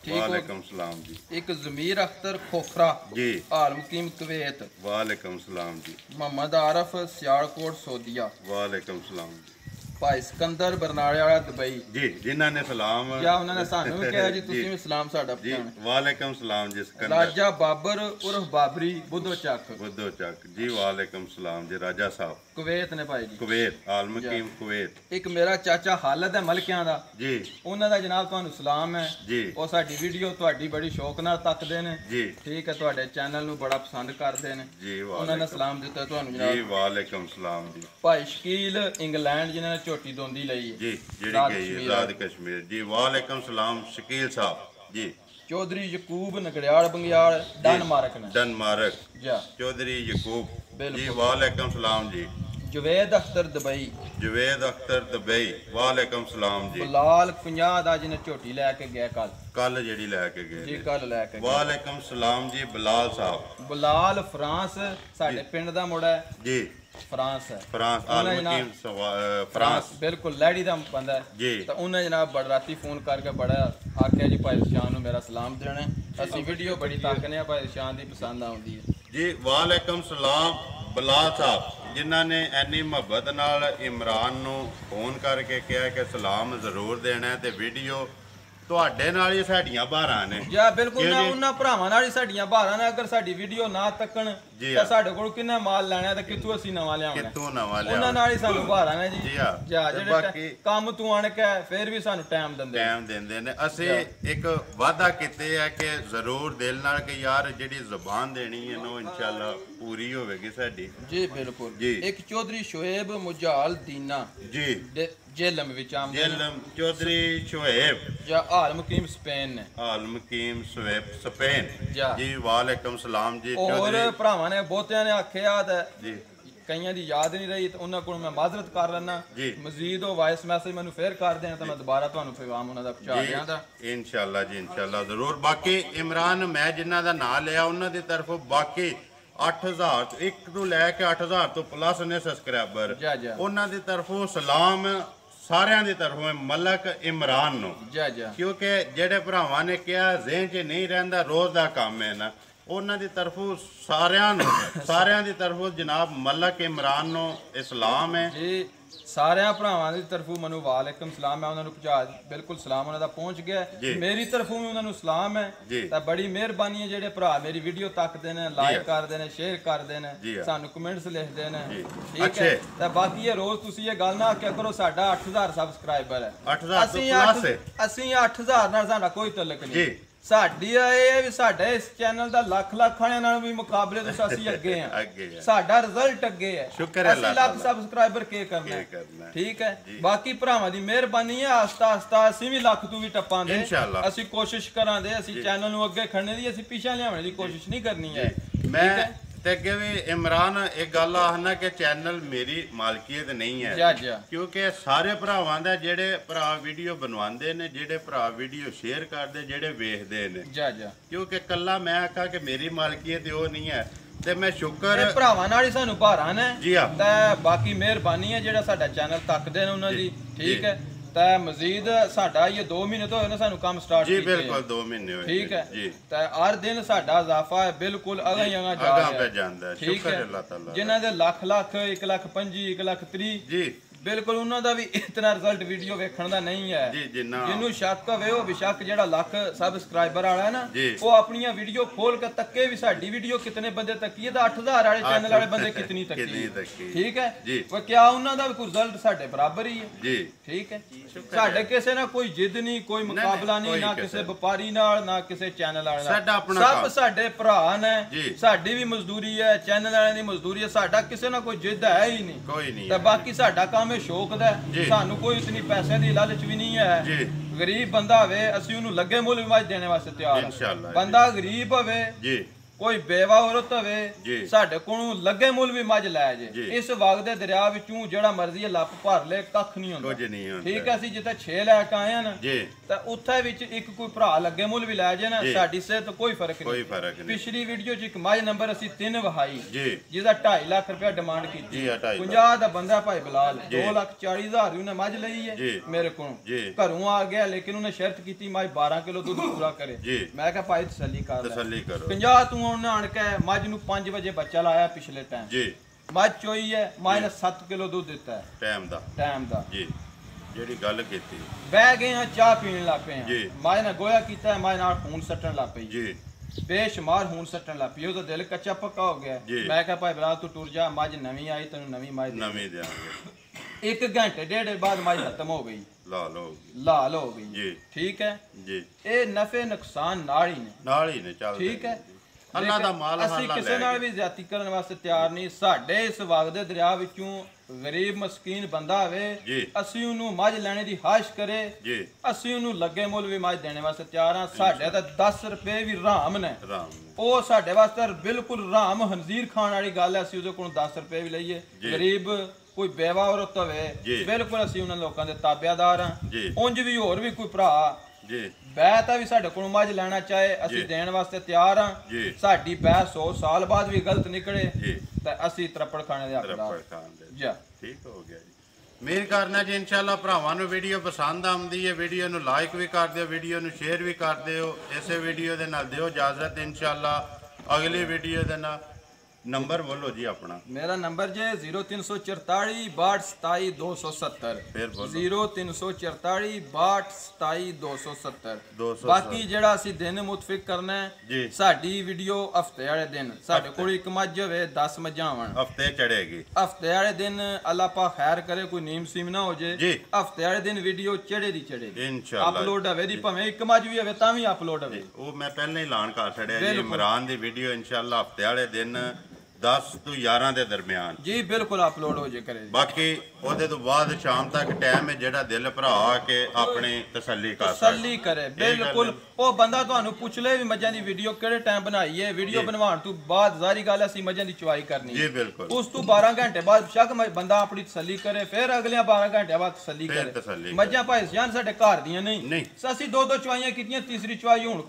वालेकुम सलाम जी एक ज़मीर अख्तर खोखरा जी आल मुकीम कुवैत वालेकुम सलाम जी मोहम्मद आरफ सियालकोट सऊदीया वालेकुम सलाम जी भाई सिकंदर बरनाले वाला दुबई जी जिन्हां ने सलाम या उन्होंने सानू भी कहा जी तुसी भी सलाम साडा जी वालेकुम सलाम जी सिकंदर राजा बाबर उर्फ बाबरी बुद्धो चक जी वालेकुम सलाम जी राजा साहब कुवैत ने भाई जी कुवैत आल मुकीम कुवैत एक मेरा चाचा हालत है मलकियां दा जी उन्हां दा जनाब तुहानू सलाम है जी ओ साडी वीडियो तुहाडी बड़ी शौक नाल तकदे ने जी ठीक है तुहाडे चैनल नू बड़ा पसंद करदे ने जी उन्हां ने सलाम दिता तुहानू जनाब जी वालेकुम सलाम जी भाई शकील इंग्लैंड जिन्हां ने छोटी दोंदी लई है जी जेड़ी गई आजाद कश्मीर जी वालेकुम सलाम शकील साहब जी चौधरी यकूब नगड़ियाल बंगियाल डनमार्क जी चौधरी यकूब जी वालेकुम सलाम जी जुवैद अख्तर दुबई वालेकुम सलाम जी बिलाल 50 दा जिन्हें झोटी लेके गए कल जेडी लेके गए जी कल लेके वालेकुम सलाम जी बिलाल साहब बिलाल फ्रांस साडे पिंड दा मुंडा है जी फ्रांस है फ्रांस बिल्कुल लैडी दा बंदा है जी तो उन्हें जनाब बड़ राती फोन करके बड़ा आख्या जी भाई शान नू मेरा सलाम देना असि वीडियो बड़ी ताकने भाई शान दी पसंद आउंदी है जी वालेकुम सलाम बिलाल साहब जिन्हां ने इन्नी मुहब्बत नाल इमरान नू फोन करके कहा कि सलाम जरूर देना है ते वीडियो ਤੁਹਾਡੇ ਨਾਲ ਹੀ ਸਾਡੀਆਂ ਬਾਰਾਂ ਨੇ ਜੀ ਬਿਲਕੁਲ ਨਾ ਉਹਨਾਂ ਭਰਾਵਾਂ ਨਾਲ ਹੀ ਸਾਡੀਆਂ ਬਾਰਾਂ ਨੇ ਅਗਰ ਸਾਡੀ ਵੀਡੀਓ ਨਾ ਤੱਕਣ ਤਾਂ ਸਾਡੇ ਕੋਲ ਕਿੰਨਾ ਮਾਲ ਲੈਣਾ ਤੇ ਕਿੱਥੋਂ ਅਸੀਂ ਨਵਾਂ ਲਿਆਉਣਾ ਉਹਨਾਂ ਨਾਲ ਹੀ ਸਾਨੂੰ ਬਾਰਾਂ ਨੇ ਜੀ ਜਿਹੜੇ ਕੰਮ ਤੋਂ ਆਣ ਕੇ ਫਿਰ ਵੀ ਸਾਨੂੰ ਟਾਈਮ ਦਿੰਦੇ ਨੇ ਅਸੀਂ ਇੱਕ ਵਾਅਦਾ ਕੀਤੇ ਆ ਕਿ ਜ਼ਰੂਰ ਦਿਲ ਨਾਲ ਕਿ ਯਾਰ ਜਿਹੜੀ ਜ਼ੁਬਾਨ ਦੇਣੀ ਹੈ ਨਾ ਇਨਸ਼ਾਅੱਲਾ ਪੂਰੀ ਹੋਵੇਗੀ ਸਾਡੀ ਜੀ ਬਿਲਕੁਲ ਇੱਕ ਚੌਧਰੀ ਸ਼ੋਏਬ ਮੁਜਾਲ ਦੀਨਾ ਜੀ जेलम विच आम जेलम चौधरी शोएब या आल मुकीम स्पेन ने आल मुकीम स्पेन जी वालेकुम सलाम जी और भरावां ने बहुतियां ने आख्या जी ਕਈਆਂ ਦੀ ਯਾਦ ਨਹੀਂ ਰਹੀ ਤੇ ਉਹਨਾਂ ਕੋਲ ਮੈਂ ਮਾਜ਼ਰਤ ਕਰ ਲੈਣਾ ਮਜ਼ੀਦ ਉਹ ਵਾਇਸ ਮੈਸੇਜ ਮੈਨੂੰ ਫੇਰ ਕਰ ਦੇਣ ਤਾਂ ਮੈਂ ਦੁਬਾਰਾ ਤੁਹਾਨੂੰ ਪੈਗਾਮ ਉਹਨਾਂ ਦਾ ਪਹੁੰਚਾ ਦਿਆਂਗਾ ਇਨਸ਼ਾਅੱਲਾ ਜੀ ਇਨਸ਼ਾਅੱਲਾ ਜ਼ਰੂਰ ਬਾਕੀ ਇਮਰਾਨ ਮੈਂ ਜਿਨ੍ਹਾਂ ਦਾ ਨਾਂ ਲਿਆ ਉਹਨਾਂ ਦੀ ਤਰਫੋਂ ਬਾਕੀ 8000 ਇੱਕ ਤੋਂ ਲੈ ਕੇ 8000 ਤੋਂ ਪਲੱਸ ਨੇ ਸਬਸਕ੍ਰਾਈਬਰ ਉਹਨਾਂ ਦੀ ਤਰਫੋਂ ਸਲਾਮ ਸਾਰਿਆਂ ਦੀ ਤਰਫੋਂ ਮਲਕ ਇਮਰਾਨ ਨੂੰ ਕਿਉਂਕਿ ਜਿਹੜੇ ਭਰਾਵਾਂ ਨੇ ਕਿਹਾ ਜ਼ਿਹਨ 'ਚ ਨਹੀਂ ਰਹਿੰਦਾ ਰੋਜ਼ ਦਾ ਕੰਮ ਹੈ ਨਾ ਉਹਨਾਂ ਦੀ ਤਰਫੋਂ ਸਾਰਿਆਂ ਦੀ ਤਰਫੋਂ ਜਨਾਬ ਮਲਕ ਇਮਰਾਨ ਨੂੰ ਇਸਲਾਮ ਹੈ ਜੀ ਸਾਰਿਆਂ ਭਰਾਵਾਂ ਦੀ ਤਰਫੋਂ ਮੈਨੂੰ ਵਾਲੇਕਮ ਸਲਾਮ ਮੈਂ ਉਹਨਾਂ ਨੂੰ ਪਹੁੰਚਾ ਬਿਲਕੁਲ ਸਲਾਮ ਉਹਨਾਂ ਦਾ ਪਹੁੰਚ ਗਿਆ ਮੇਰੀ ਤਰਫੋਂ ਵੀ ਉਹਨਾਂ ਨੂੰ ਸਲਾਮ ਹੈ ਤਾਂ ਬੜੀ ਮਿਹਰਬਾਨੀ ਹੈ ਜਿਹੜੇ ਭਰਾ ਮੇਰੀ ਵੀਡੀਓ ਤੱਕਦੇ ਨੇ ਲਾਈਕ ਕਰਦੇ ਨੇ ਸ਼ੇਅਰ ਕਰਦੇ ਨੇ ਸਾਨੂੰ ਕਮੈਂਟਸ ਲਿਖਦੇ ਨੇ ਠੀਕ ਹੈ ਤਾਂ ਬਾਕੀ ਇਹ ਰੋਜ਼ ਤੁਸੀਂ ਇਹ ਗੱਲ ਨਾ ਆਖਿਆ ਕਰੋ ਸਾਡਾ 8000 ਸਬਸਕ੍ਰਾਈਬਰ ਹੈ 8000 ਅਸੀਂ 8000 ਨਾਲ ਸਾਡਾ ਕੋਈ ਤਲਕ ਨਹੀਂ ਸਾਡੀ ਇਹ ਵੀ ਸਾਡੇ ਇਸ ਚੈਨਲ ਦਾ ਲੱਖ ਵਾਲਿਆਂ ਨਾਲ ਵੀ ਮੁਕਾਬਲੇ ਤੋਂ ਅਸੀਂ ਅੱਗੇ ਆ ਸਾਡਾ ਰਿਜ਼ਲਟ ਅੱਗੇ ਹੈ ਅਸੀਂ ਲੱਖ ਸਬਸਕ੍ਰਾਈਬਰ ਕੀ ਕਰਨਾ ਹੈ ਠੀਕ ਹੈ ਬਾਕੀ ਭਰਾਵਾਂ ਦੀ ਮਿਹਰਬਾਨੀ ਹੈ ਆਸਤਾ ਅਸੀਂ ਵੀ ਲੱਖ ਤੋਂ ਵੀ ਟੱਪਾਂਗੇ ਅਸੀਂ ਕੋਸ਼ਿਸ਼ ਕਰਾਂਗੇ ਅਸੀਂ ਚੈਨਲ ਨੂੰ ਅੱਗੇ ਖੜਨੇ ਦੀ ਅਸੀਂ ਪਿੱਛੇ ਲਿਆਉਣ ਦੀ ਕੋਸ਼ਿਸ਼ ਨਹੀਂ ਕਰਨੀ ਹੈ ਮੈਂ ਤੇ ਅੱਗੇ ਵੀ ਇਮਰਾਨ ਇੱਕ ਗੱਲ ਆਖਣਾ ਕਿ ਚੈਨਲ ਮੇਰੀ ਮਾਲਕੀਅਤ ਨਹੀਂ ਹੈ ਕਿਉਂਕਿ ਸਾਰੇ ਭਰਾਵਾਂ ਦਾ ਜਿਹੜੇ ਭਰਾ ਵੀਡੀਓ ਬਣਵਾਉਂਦੇ ਨੇ ਜਿਹੜੇ ਭਰਾ ਵੀਡੀਓ ਸ਼ੇਅਰ ਕਰਦੇ ਜਿਹੜੇ ਵੇਖਦੇ ਨੇ ਕਿਉਂਕਿ ਕੱਲਾ ਮੈਂ ਆਖਾਂ ਕਿ ਮੇਰੀ ਮਾਲਕੀਅਤ ਉਹ ਨਹੀਂ ਹੈ ਤੇ ਮੈਂ ਸ਼ੁਕਰ ਭਰਾਵਾਂ ਨਾਲ ਹੀ ਸਾਨੂੰ ਭਾਰਾਂ ਨੇ ਤੇ ਬਾਕੀ ਮਿਹਰਬਾਨੀ ਹੈ ਜਿਹੜਾ ਸਾਡਾ ਚੈਨਲ ਤੱਕਦੇ ਨੇ ਉਹਨਾਂ ਦੀ ਠੀਕ ਹੈ ਤੇ ਮਜ਼ੀਦ ਸਾਡਾ ਇਹ 2 ਮਹੀਨੇ ਤੋਂ ਹੋਏ ਨੇ ਸਾਨੂੰ ਕੰਮ ਸਟਾਰਟ ਕੀਤੇ ਜੀ ਬਿਲਕੁਲ 2 ਮਹੀਨੇ ਹੋਏ ਠੀਕ ਹੈ ਜੀ ਤੇ ਹਰ ਦਿਨ ਸਾਡਾ ਇਜ਼ਾਫਾ ਹੈ ਬਿਲਕੁਲ ਅਗਾਂ ਹੀ ਅਗਾਂ ਜਾ ਰਿਹਾ ਹੈ ਸ਼ੁਕਰ ਹੈ ਅੱਲਾਹ ਤਾਲਾ ਜਿਨ੍ਹਾਂ ਦੇ ਲੱਖ 1 ਲੱਖ 25 1 ਲੱਖ 30 ਜੀ ਬਿਲਕੁਲ ਉਹਨਾਂ ਦਾ ਵੀ ਇਤਨਾ ਰਿਜ਼ਲਟ ਵੀਡੀਓ ਵੇਖਣ ਦਾ ਨਹੀਂ ਹੈ ਜਿਹਨੂੰ ਸ਼ੱਕ ਹੋਵੇ ਉਹ ਬੇਸ਼ੱਕ ਜਿਹੜਾ ਲੱਖ ਸਬਸਕ੍ਰਾਈਬਰ ਵਾਲਾ ਹੈ ਨਾ ਉਹ ਆਪਣੀਆਂ ਵੀਡੀਓ ਖੋਲ ਕੇ ਤੱਕੇ ਵੀ ਸਾਡੀ ਵੀਡੀਓ ਕਿਤਨੇ ਬੰਦੇ ਤੱਕੀ ਹੈ ਤਾਂ 8000 ਵਾਲੇ ਚੈਨਲ ਵਾਲੇ ਬੰਦੇ ਕਿਤਨੀ ਤੱਕੀ ਠੀਕ ਹੈ ਉਹ ਕਿਆ ਉਹਨਾਂ ਦਾ ਵੀ ਕੋਈ ਰਿਜ਼ਲਟ ਸਾਡੇ ਬਰਾਬਰ ਹੀ ਹੈ ਜੀ ਠੀਕ ਹੈ ਸਾਡੇ ਕਿਸੇ ਨਾਲ ਕੋਈ ਜਿੱਦ ਨਹੀਂ ਕੋਈ ਮੁਕਾਬਲਾ ਨਹੀਂ ਨਾ ਕਿਸੇ ਵਪਾਰੀ ਨਾਲ ਨਾ ਕਿਸੇ ਚੈਨਲ ਵਾਲੇ ਨਾਲ ਸਭ ਸਾਡੇ ਭਰਾ ਨੇ ਸਾਡੀ ਵੀ ਮਜ਼ਦੂਰੀ ਹੈ ਚੈਨਲ ਵਾਲਿਆਂ ਦੀ ਮਜ਼ਦੂਰੀ ਹੈ ਸਾਡਾ ਕਿਸੇ ਨਾਲ ਕੋਈ ਜਿੱਦ ਹੈ ਹੀ ਨਹੀਂ ਤੇ ਬਾਕੀ ਸਾਡਾ ਕੰਮ ਸ਼ੌਕ ਦਾ ਸਾਨੂੰ ਕੋਈ ਇਤਨੀ ਪੈਸੇ ਦੀ ਲਾਲਚ ਵੀ ਨਹੀਂ ਹੈ ਗਰੀਬ ਬੰਦਾ ਹੋਵੇ ਅਸੀਂ ਉਹਨੂੰ ਲੱਗੇ ਮੁੱਲ ਵੀ ਦੇਣੇ ਵਾਸਤੇ ਤਿਆਰ ਹਾਂ ਬੰਦਾ ਗਰੀਬ ਹੋਵੇ ਕੋਈ ਬੇਵਾ ਔਰਤ ਹੋਵੇ ਸਾਡੇ ਕੋਲੋਂ ਲੱਗੇ ਮੁੱਲ ਵੀ ਮੱਝ ਲੈ ਜੇ ਇਸ ਵਕਤ ਦੇ ਦਰਿਆ ਵਿੱਚੋਂ ਜਿਹੜਾ ਮਰਜ਼ੀ ਲੱਪ ਭਰ ਲੈ ਕੱਖ ਨਹੀਂ ਹੁੰਦਾ ਠੀਕ ਹੈ ਅਸੀਂ ਜਿੱਥੇ 6 ਲੈ ਕੇ ਆਏ ਨਾ ਤਾਂ ਉੱਥੇ ਵਿੱਚ ਇੱਕ ਕੋਈ ਭਰਾ ਲੱਗੇ ਮੁੱਲ ਵੀ ਲੈ ਜੇ ਨਾ ਸਾਡੀ ਸਿਹਤ ਕੋਈ ਫਰਕ ਨਹੀਂ ਪਿਛਲੀ ਵੀਡੀਓ 'ਚ ਇੱਕ ਮੱਝ ਨੰਬਰ ਅਸੀਂ 3 ਵਹਾਈ ਜਿਹਦਾ 2.5 ਲੱਖ ਰੁਪਏ ਡਿਮਾਂਡ ਕੀਤੀ 50 ਦਾ ਬੰਦਾ ਭਾਈ ਬਲਾਲ 2,40,000 ਉਹਨੇ ਮੱਝ ਲਈ ਹੈ ਮੇਰੇ ਕੋਲੋਂ ਘਰੋਂ ਆ ਗਿਆ ਲੇਕਿਨ ਉਹਨੇ ਸ਼ਰਤ ਕੀਤੀ ਮੱਝ 12 ਕਿਲੋ ਦੁੱਧ ਪੂਰਾ ਕਰੇ ਮੈਂ ਕਿਹਾ ਭਾਈ ਤਸੱਲੀ ਕਰ 50 ਤੂੰ ਉਹਨੇ ਆਣ ਕੇ ਮੱਝ ਨੂੰ 5 ਵਜੇ ਬੱਚਾ ਲਾਇਆ ਪਿਛਲੇ ਟਾਈਮ ਜੀ ਮੱਝ ਚੋਈ ਹੈ ਮੱਝ ਨੇ 7 ਕਿਲੋ ਦੁੱਧ ਦਿੱਤਾ ਹੈ ਟਾਈਮ ਦਾ ਜੀ ਜਿਹੜੀ ਗੱਲ ਕੀਤੀ ਬਹਿ ਗਏ ਆ ਚਾਹ ਪੀਣ ਲੱਗ ਪਏ ਜੀ ਮੱਝ ਨੇ ਗੋਇਆ ਕੀਤਾ ਮੱਝ ਨਾਲ ਖੂਨ ਸੱਟਣ ਲੱਗ ਪਈ ਜੀ ਬੇਸ਼ੁਮਾਰ ਖੂਨ ਸੱਟਣ ਲੱਗ ਪਈ ਉਹਦਾ ਦਿਲ ਕੱਚਾ ਪੱਕਾ ਹੋ ਗਿਆ ਮੈਂ ਕਿਹਾ ਭਾਈ ਬਰਾਤ ਤੂੰ ਟੁਰ ਜਾ ਮੱਝ ਨਵੀਂ ਆਈ ਤੈਨੂੰ ਨਵੀਂ ਮੱਝ ਨਵੀਂ ਦੇਵਾਂਗੇ 1 ਘੰਟੇ ਡੇਢ ਬਾਅਦ ਮੱਝ ਖਤਮ ਹੋ ਗਈ ਲਾਲ ਹੋ ਗਈ ਜੀ ਠੀਕ ਹੈ ਜੀ ਇਹ ਨਫੇ ਨੁਕਸਾਨ ਨਾਲ ਹੀ ਨੇ ਚੱਲ ਠੀਕ ਹੈ ਅੱਲਾਹ ਦਾ ਮਾਲ ਅਸੀਂ ਕਿਸੇ ਨਾਲ ਵੀ ਜ਼ਿਆਦਤੀ ਕਰਨ ਵਾਸਤੇ ਤਿਆਰ ਨਹੀਂ ਸਾਡੇ ਇਸ ਵਕਤ ਦੇ ਦਰਿਆ ਵਿੱਚੋਂ ਗਰੀਬ ਮਸਕੀਨ ਬੰਦਾ ਹੋਵੇ ਅਸੀਂ ਉਹਨੂੰ ਮੱਝ ਲੈਣੇ ਦੀ ਖਾਹਿਸ਼ ਕਰੇ ਅਸੀਂ ਉਹਨੂੰ ਲੱਗੇ ਮੁੱਲ ਵੀ ਮੱਝ ਦੇਣੇ ਵਾਸਤੇ ਤਿਆਰ ਹਾਂ ਸਾਡੇ ਤਾਂ 10 ਰੁਪਏ ਵੀ ਰਾਮ ਨੇ ਉਹ ਸਾਡੇ ਵਾਸਤੇ ਬਿਲਕੁਲ ਰਾਮ ਹਨਜ਼ੀਰ ਖਾਣ ਵਾਲੀ ਗੱਲ ਹੈ ਅਸੀਂ ਉਹਦੇ ਕੋਲੋਂ 10 ਰੁਪਏ ਵੀ ਲਈਏ ਗਰੀਬ ਕੋਈ ਬੇਵਾ ਔਰਤ ਹੋਵੇ ਬਿਲਕੁਲ ਅਸੀਂ ਉਹਨਾਂ ਲੋਕਾਂ ਦੇ ਤਾਬਿਆਦਾਰ ਹਾਂ ਉਂਝ ਵੀ ਹੋਰ ਵੀ ਕੋਈ ਭਰਾ ਬੈ ਤਾਂ ਵੀ ਸਾਡੇ ਕੋਲੋਂ ਮੱਝ ਲੈਣਾ ਚਾਹੇ ਅਸੀਂ ਦੇਣ ਵਾਸਤੇ ਤਿਆਰ ਹਾਂ ਸਾਡੀ ਬੈ 100 ਸਾਲ ਬਾਅਦ ਵੀ ਗਲਤ ਨਿਕਲੇ ਤਾਂ ਅਸੀਂ ਤਰਪੜ ਖਾਣੇ ਦੇ ਹੱਕਦਾਰ ਜੀ ਠੀਕ ਹੋ ਗਿਆ ਜੀ ਮੇਰ ਕਰਨਾ ਜੀ ਇਨਸ਼ਾਅੱਲਾ ਭਰਾਵਾਂ ਨੂੰ ਵੀਡੀਓ ਪਸੰਦ ਆਉਂਦੀ ਹੈ ਵੀਡੀਓ ਨੂੰ ਲਾਈਕ ਵੀ ਕਰ ਦਿਓ ਵੀਡੀਓ ਨੂੰ ਸ਼ੇਅਰ ਵੀ ਕਰ ਦਿਓ ਇਸੇ ਵੀਡੀਓ ਦੇ ਨਾਲ ਦਿਓ ਇਜਾਜ਼ਤ ਇਨਸ਼ਾਅੱਲਾ ਅਗਲੀ ਵੀਡੀਓ ਦੇ ਨਾਲ नंबर बोलो जी अपना मेरा नंबर जे 0344 62 270 फिर बोलो 0344 62 270 बाकी जेड़ा ਅਸੀਂ ਦਿਨ ਮੁਤਫਿਕ ਕਰਨਾ ਹੈ ਸਾਡੀ ਵੀਡੀਓ ਹਫਤੇ ਵਾਲੇ ਦਿਨ ਸਾਡੇ ਕੋਲ ਇੱਕ ਮੱਝ ਹੋਵੇ 10 ਮੱਝਾਂ ਆਵਣ ਹਫਤੇ ਚੜੇਗੀ ਹਫਤੇ ਵਾਲੇ ਦਿਨ ਅੱਲਾਹ ਪਾਕ ਖੈਰ ਕਰੇ ਕੋਈ ਨੀਮ ਸੀਮ ਨਾ ਹੋ ਜੇ ਹਫਤੇ ਵਾਲੇ ਦਿਨ ਵੀਡੀਓ ਚੜੇ ਦੀ ਚੜੇਗੀ ਇਨਸ਼ਾਅੱਲਾ ਅਪਲੋਡ ਹੋਵੇ ਦੀ ਭਾਵੇਂ ਇੱਕ ਮੱਝ ਵੀ ਹੋਵੇ ਤਾਂ ਵੀ ਅਪਲੋਡ ਹੋਵੇ ਉਹ ਮੈਂ ਪਹਿਲਾਂ ਹੀ ਐਲਾਨ ਕਰ ਛੜਿਆ ਜੀ ਇਮਰਾਨ ਦੀ ਵੀਡੀਓ ਇਨਸ਼ਾਅੱਲਾ ਹਫਤੇ ਵਾਲੇ ਦਿਨ 10 ਤੋਂ 11 ਦੇ ਦਰਮਿਆਨ ਜੀ ਬਿਲਕੁਲ ਅਪਲੋਡ ਹੋ ਜੇ ਕਰੇ। ਬਾਕੀ ਉਹਦੇ ਤੋਂ ਬਾਅਦ ਸ਼ਾਮ ਤੱਕ ਟਾਈਮ ਹੈ ਜਿਹੜਾ ਦਿਲ ਭਰਾ ਆ ਕੇ ਆਪਣੀ ਤਸੱਲੀ ਕਰ ਤਸੱਲੀ ਕਰੇ। ਬਿਲਕੁਲ ਉਹ ਬੰਦਾ ਤੁਹਾਨੂੰ ਪੁੱਛ ਲੈ ਵੀ ਮੱਝਾਂ ਦੀ ਵੀਡੀਓ ਕਿਹੜੇ ਟਾਈਮ ਬਣਾਈ ਹੈ, ਵੀਡੀਓ ਬਣਵਾਉਣ ਤੋਂ ਬਾਅਦ ਜ਼ਾਰੀ ਗੱਲ ਅਸੀਂ ਮੱਝਾਂ ਦੀ ਚੁਆਈ ਕਰਨੀ ਜੀ ਬਿਲਕੁਲ। ਉਸ ਤੋਂ 12 ਘੰਟੇ ਬਾਅਦ ਸ਼ੱਕ ਬੰਦਾ ਆਪਣੀ ਤਸੱਲੀ ਕਰੇ, ਫਿਰ ਅਗਲੇ 12 ਘੰਟੇ ਬਾਅਦ ਤਸੱਲੀ ਕਰੇ। ਮੱਝਾਂ ਭਾਈ ਜਾਨ ਸਾਡੇ ਘਰ ਦੀਆਂ ਨਹੀਂ, ਅਸੀਂ ਦੋ ਚੁਆਈਆਂ ਕੀਤੀਆਂ, ਤੀਸਰੀ ਚੁਆਈ ਹੁਣ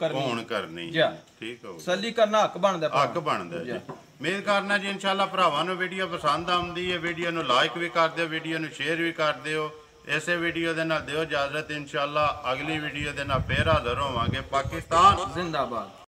ਕਰਨੀ ਜੀ। ਠੀਕ ਹੋ ਤਸੱਲੀ ਕਰਨਾ ਹੱਕ ਬਣਦਾ ਜੀ। ਮੇਰ ਕਰਨਾ ਜੀ ਇਨਸ਼ਾਅੱਲਾ ਭਰਾਵਾਂ ਨੂੰ ਵੀਡੀਓ ਪਸੰਦ ਆਉਂਦੀ ਹੈ, ਵੀਡੀਓ ਨੂੰ ਲਾਈਕ ਵੀ ਕਰ ਦਿਓ, ਵੀਡੀਓ ਨੂੰ ਸ਼ੇਅਰ ਵੀ ਕਰ ਦਿਓ। ਇਸੇ ਵੀਡੀਓ ਦੇ ਨਾਲ ਦਿਓ ਇਜਾਜ਼ਤ, ਇਨਸ਼ਾਅੱਲਾ ਅਗਲੀ ਵੀਡੀਓ ਦੇ ਨਾਲ ਫੇਰ ਹਾਜ਼ਰ ਹੋਵਾਂਗੇ। ਪਾਕਿਸਤਾਨ ਜ਼ਿੰਦਾਬਾਦ।